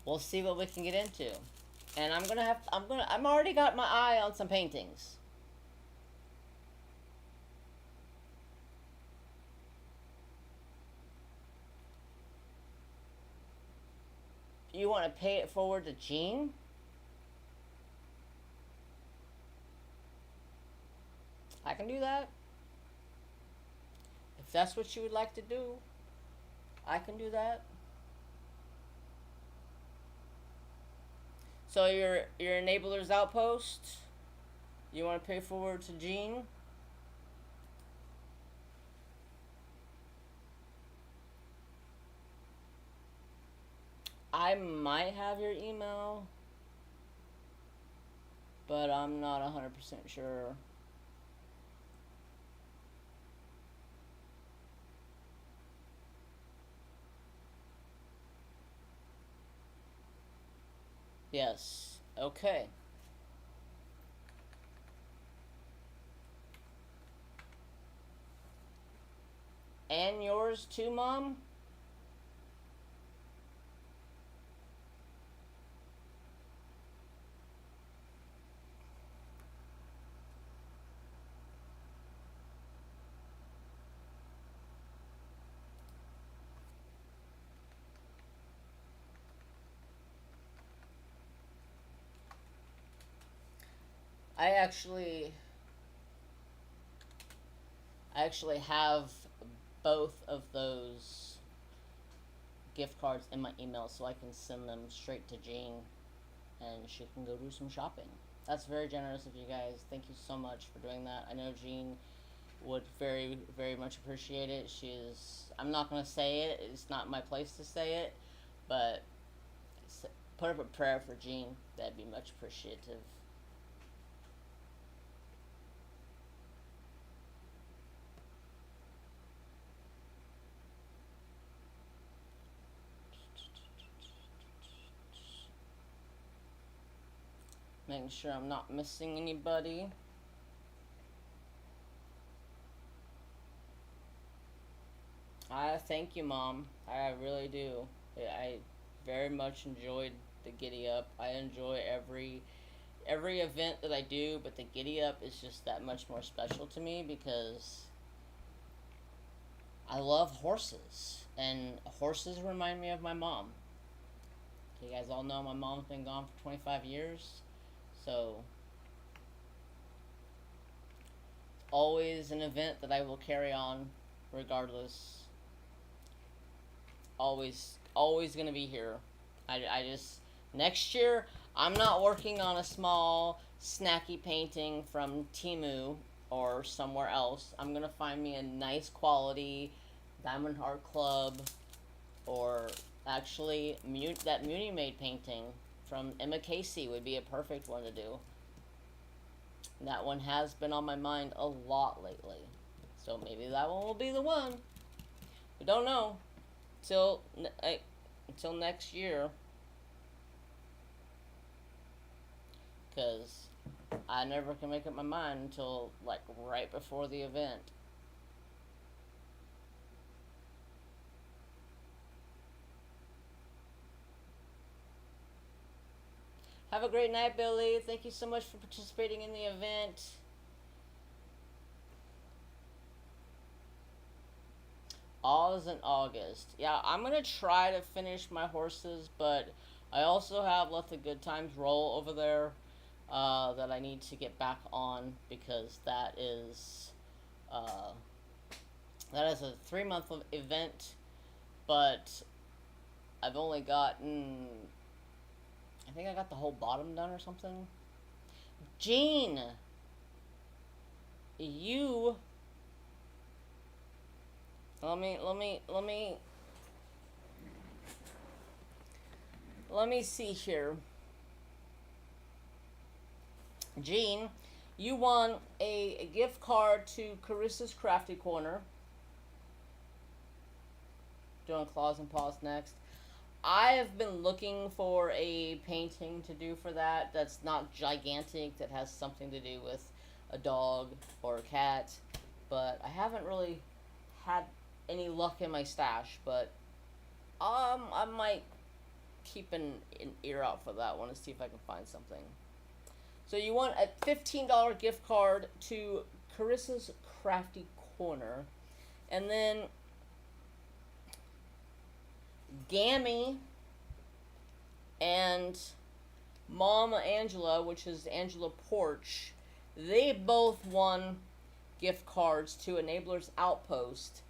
we'll see what we can get into. And I'm already got my eye on some paintings. You want to pay it forward to Jean? I can do that. If that's what you would like to do, I can do that. So your enabler's outpost, you want to pay forward to Jean? I might have your email, but I'm not 100% sure. Yes. Okay. And yours too, Mom? I actually I actually have both of those gift cards in my email so I can send them straight to Jean and she can go do some shopping. That's very generous of you guys. Thank you so much for doing that. I know Jean would very, very much appreciate it. I'm not going to say it, it's not my place to say it, but put up a prayer for Jean. That'd be much appreciative. Making sure I'm not missing anybody. I thank you, Mom. I really do. I very much enjoyed the Giddy Up. I enjoy every event that I do, but the Giddy Up is just that much more special to me because I love horses, and horses remind me of my mom. You guys all know my mom's been gone for 25 years, so always an event that I will carry on regardless. Always gonna be here. I just next year I'm not working on a small snacky painting from Timu or somewhere else. I'm gonna find me a nice quality Diamond Heart Club or actually that Muni made painting from Emma Casey would be a perfect one to do. That one has been on my mind a lot lately. So maybe that one will be the one. We don't know. Until next year. Because I never can make up my mind until like right before the event. Have a great night, Billy. Thank you so much for participating in the event. All is in August. Yeah, I'm gonna try to finish my horses, but I also have Let the Good Times Roll over there that I need to get back on because uh, that is a 3 month event, but I've only gotten. I think I got the whole bottom done or something. Jean, you. Let me see here. Jean, you won a gift card to Carissa's Crafty Corner. Doing claws and paws next. I have been looking for a painting to do for that that's not gigantic, that has something to do with a dog or a cat, but I haven't really had any luck in my stash, but I keep an ear out for that one and see if I can find something. So you want a $15 gift card to Carissa's Crafty Corner. And then Gammy and Mama Angela, which is Angela Porch, they both won gift cards to Enablers Outpost,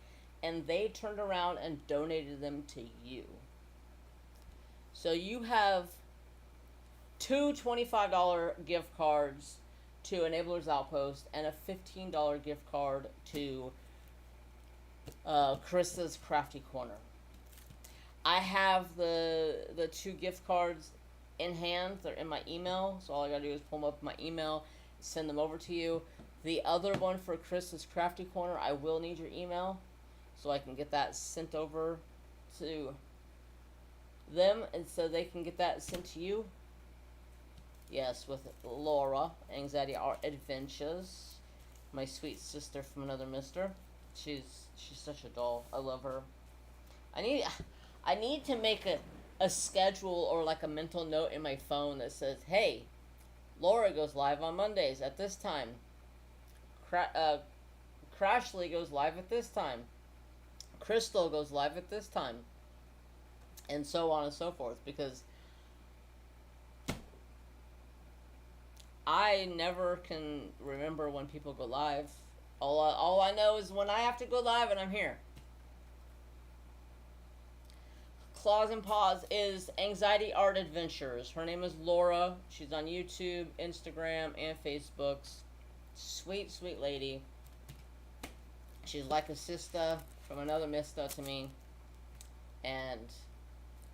and they turned around and donated them to you. So you have two $25 gift cards to Enablers Outpost and a $15 gift card to Carissa's Crafty Corner. I have the two gift cards in hand. They're in my email, so all I gotta do is pull them up in my email, send them over to you. The other one for Carissa's Crafty Corner, I will need your email so I can get that sent over to them, and so they can get that sent to you. Yes, with Laura, Anxiety Art Adventures, my sweet sister from another mister. She's such a doll. I love her. I need to make a schedule or like a mental note in my phone that says, hey, Laura goes live on Mondays at this time. Crashly goes live at this time. Crystal goes live at this time. And so on and so forth. Because I never can remember when people go live. All I know is when I have to go live and I'm here. Claws and Paws is Anxiety Art Adventures. Her name is Laura. She's on YouTube, Instagram, and Facebook. Sweet, sweet lady. She's like a sister from another mister to me. And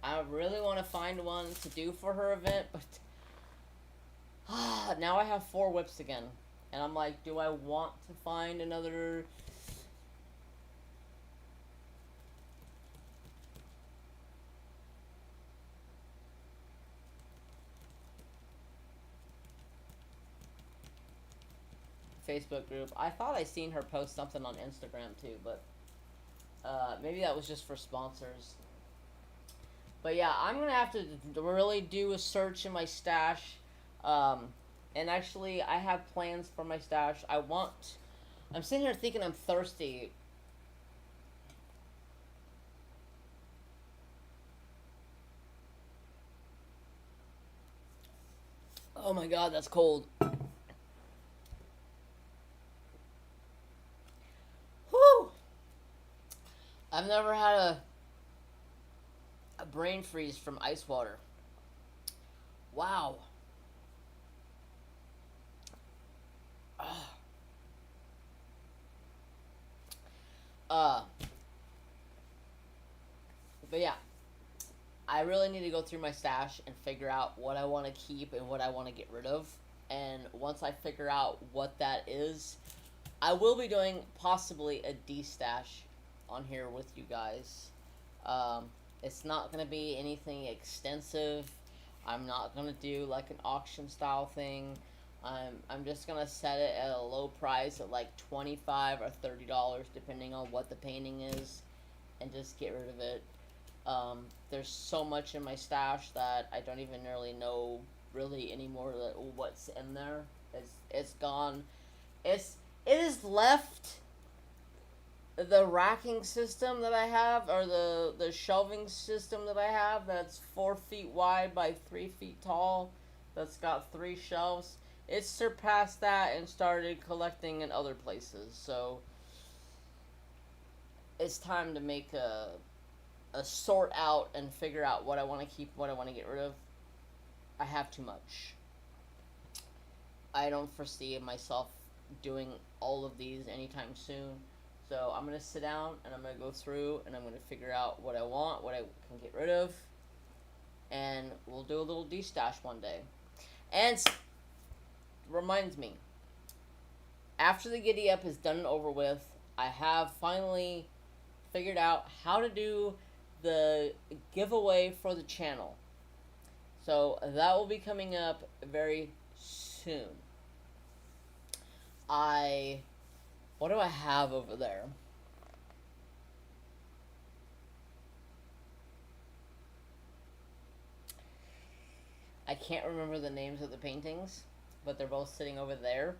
I really want to find one to do for her event, but now I have 4 whips again. And I'm like, do I want to find another Facebook group? I thought I seen her post something on Instagram too, but maybe that was just for sponsors. But yeah, I'm gonna have to really do a search in my stash. And actually, I have plans for my stash. I'm sitting here thinking I'm thirsty. Oh my god, that's cold. Whew! I've never had a brain freeze from ice water. Wow. But yeah, I really need to go through my stash and figure out what I want to keep and what I want to get rid of. And once I figure out what that is, I will be doing possibly a D-stash on here with you guys. It's not going to be anything extensive. I'm not going to do like an auction style thing. I'm just going to set it at a low price at like $25 or $30 depending on what the painting is, and just get rid of it. There's so much in my stash that I don't even really know really anymore what's in there. It's gone. It is left the racking system that I have, or the shelving system that I have, that's 4 feet wide by 3 feet tall, that's got 3 shelves. It's surpassed that and started collecting in other places. So it's time to make a sort out and figure out what I want to keep, what I want to get rid of. I have too much. I don't foresee myself doing all of these anytime soon. So I'm going to sit down and I'm going to go through and I'm going to figure out what I want, what I can get rid of. And we'll do a little D-stash one day. And reminds me, after the Giddy Up is done and over with, I have finally figured out how to do the giveaway for the channel. So that will be coming up very soon. What do I have over there? I can't remember the names of the paintings, but they're both sitting over there.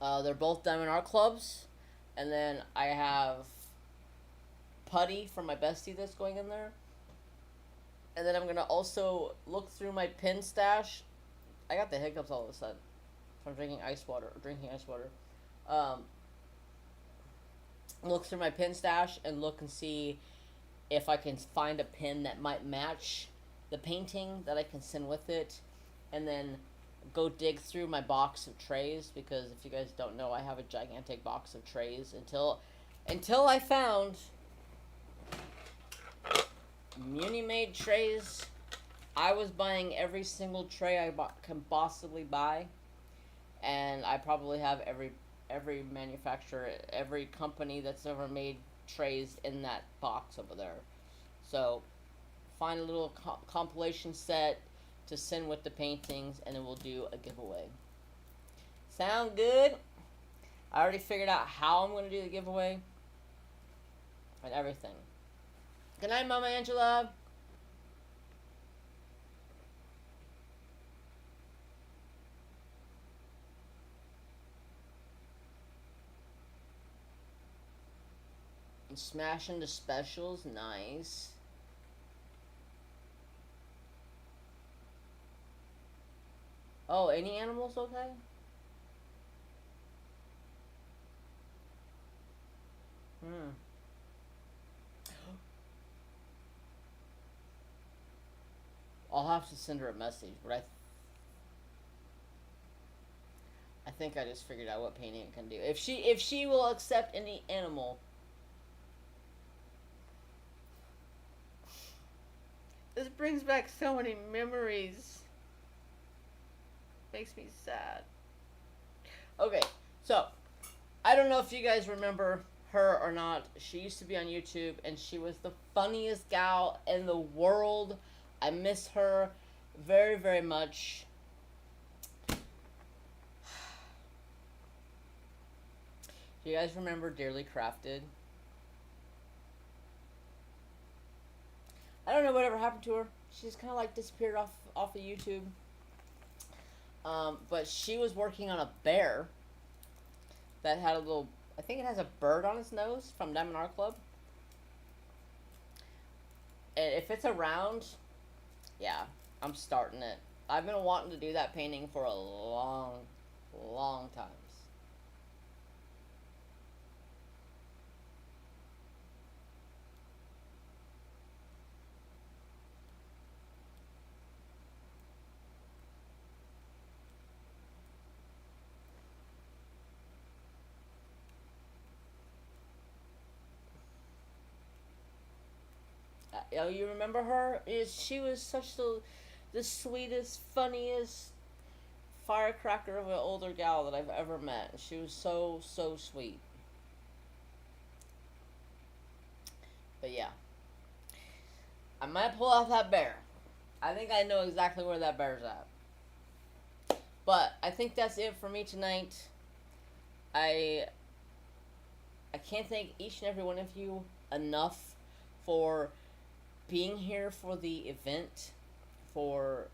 They're both Diamond Art Clubs. And then I have putty from my bestie that's going in there. And then I'm going to also look through my pin stash. I got the hiccups all of a sudden from drinking ice water. Look through my pin stash and look and see if I can find a pin that might match the painting that I can send with it. And then go dig through my box of trays, because if you guys don't know, I have a gigantic box of trays until I found Muni-made trays. I was buying every single tray I can possibly buy, and I probably have every manufacturer, every company that's ever made trays in that box over there. So find a little compilation set to send with the paintings, and then we'll do a giveaway. Sound good? I already figured out how I'm going to do the giveaway and everything. Good night, Mama Angela. And smash into specials. Nice. Oh, any animals okay? Hmm. I'll have to send her a message, but I think I just figured out what painting it can do. If she will accept any animal. This brings back so many memories. Makes me sad. Okay, so I don't know if you guys remember her or not. She used to be on YouTube, and she was the funniest gal in the world. I miss her very, very much. Do you guys remember Dearly Crafted? I don't know whatever happened to her. She's kind of like disappeared off of YouTube. But she was working on a bear that had a little, I think it has a bird on its nose from Diamond Art Club. And if it's around, yeah, I'm starting it. I've been wanting to do that painting for a long, long time. Oh, you remember her? She was such the sweetest, funniest firecracker of an older gal that I've ever met. She was so sweet. But yeah, I might pull off that bear. I think I know exactly where that bear's at. But I think that's it for me tonight. I can't thank each and every one of you enough for being here for the event, for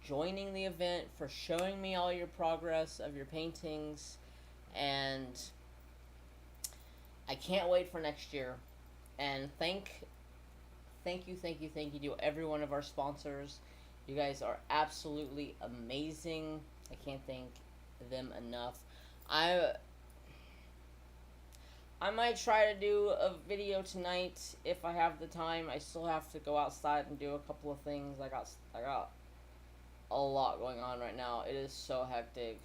joining the event, for showing me all your progress of your paintings, and I can't wait for next year. And thank you to every one of our sponsors. You guys are absolutely amazing. I can't thank them enough. I might try to do a video tonight if I have the time. I still have to go outside and do a couple of things. I got a lot going on right now. It is so hectic.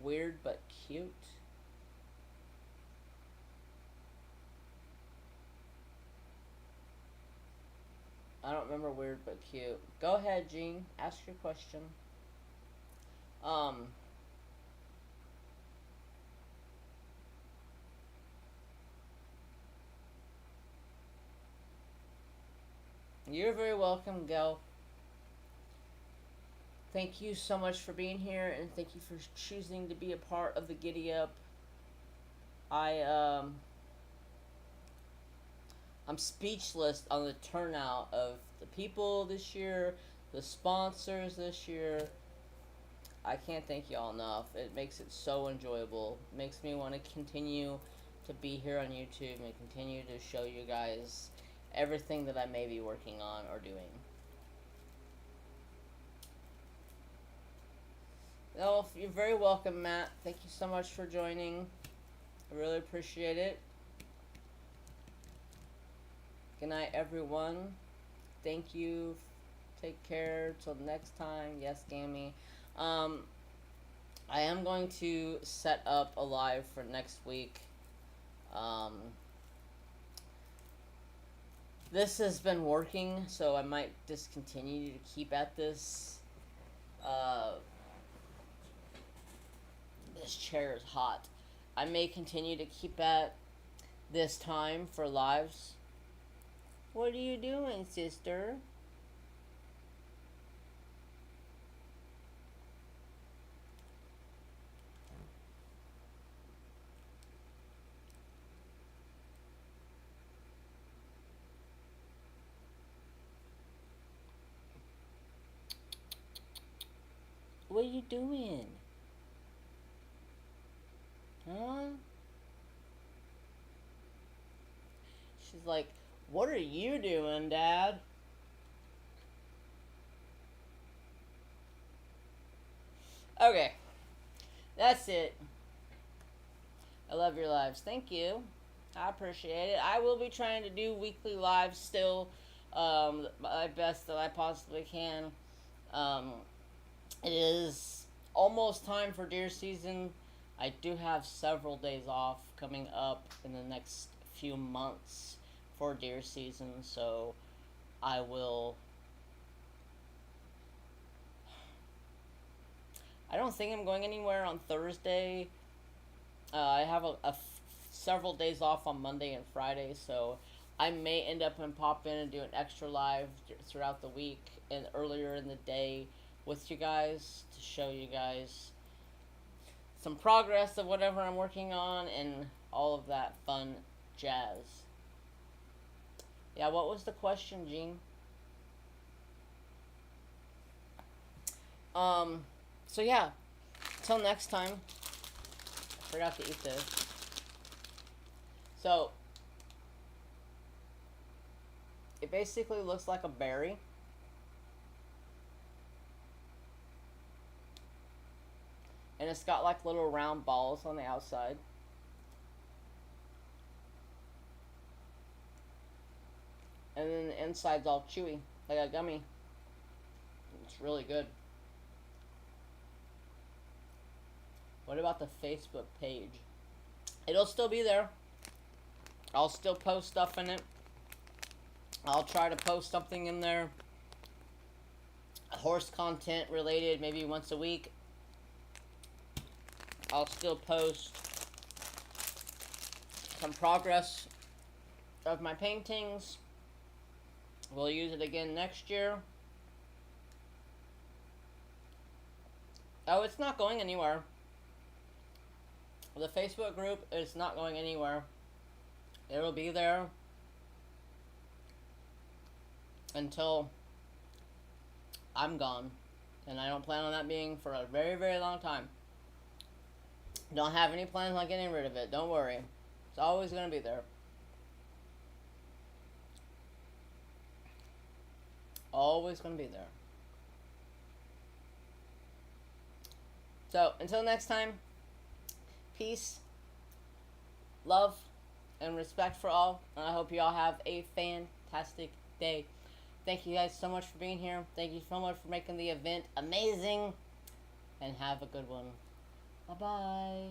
Weird but cute. I don't remember weird but cute. Go ahead, Jean. Ask your question. You're very welcome, Gel. Thank you so much for being here, and thank you for choosing to be a part of the Giddy Up. I I'm speechless on the turnout of the people this year, the sponsors this year. I can't thank y'all enough. It makes it so enjoyable. It makes me want to continue to be here on YouTube and continue to show you guys everything that I may be working on or doing. Oh, you're very welcome, Matt. Thank you so much for joining. I really appreciate it. Good night, everyone. Thank you. Take care. Till next time. Yes, Gammy. I am going to set up a live for next week. This has been working, so I might discontinue to keep at this. This chair is hot. I may continue to keep at this time for lives. What are you doing, sister? What are you doing? Huh? She's like, what are you doing, Dad? Okay. That's it. I love your lives. Thank you. I appreciate it. I will be trying to do weekly lives still. My best that I possibly can. It is almost time for deer season. I do have several days off coming up in the next few months for deer season, so I will. I don't think I'm going anywhere on Thursday. I have several days off on Monday and Friday, so I may end up and pop in and do an extra live throughout the week and earlier in the day with you guys to show you guys some progress of whatever I'm working on and all of that fun jazz. Yeah, what was the question, Gene? So yeah, till next time. I forgot to eat this. So, it basically looks like a berry. And it's got like little round balls on the outside. And then the inside's all chewy, like a gummy. It's really good. What about the Facebook page? It'll still be there. I'll still post stuff in it. I'll try to post something in there. Horse content related, maybe once a week. I'll still post some progress of my paintings. We'll use it again next year. Oh, it's not going anywhere. The Facebook group is not going anywhere. It'll be there until I'm gone. And I don't plan on that being for a very, very long time. Don't have any plans on getting rid of it. Don't worry. It's always going to be there. Always going to be there. So, until next time, peace, love, and respect for all. And I hope you all have a fantastic day. Thank you guys so much for being here. Thank you so much for making the event amazing. And have a good one. Bye-bye.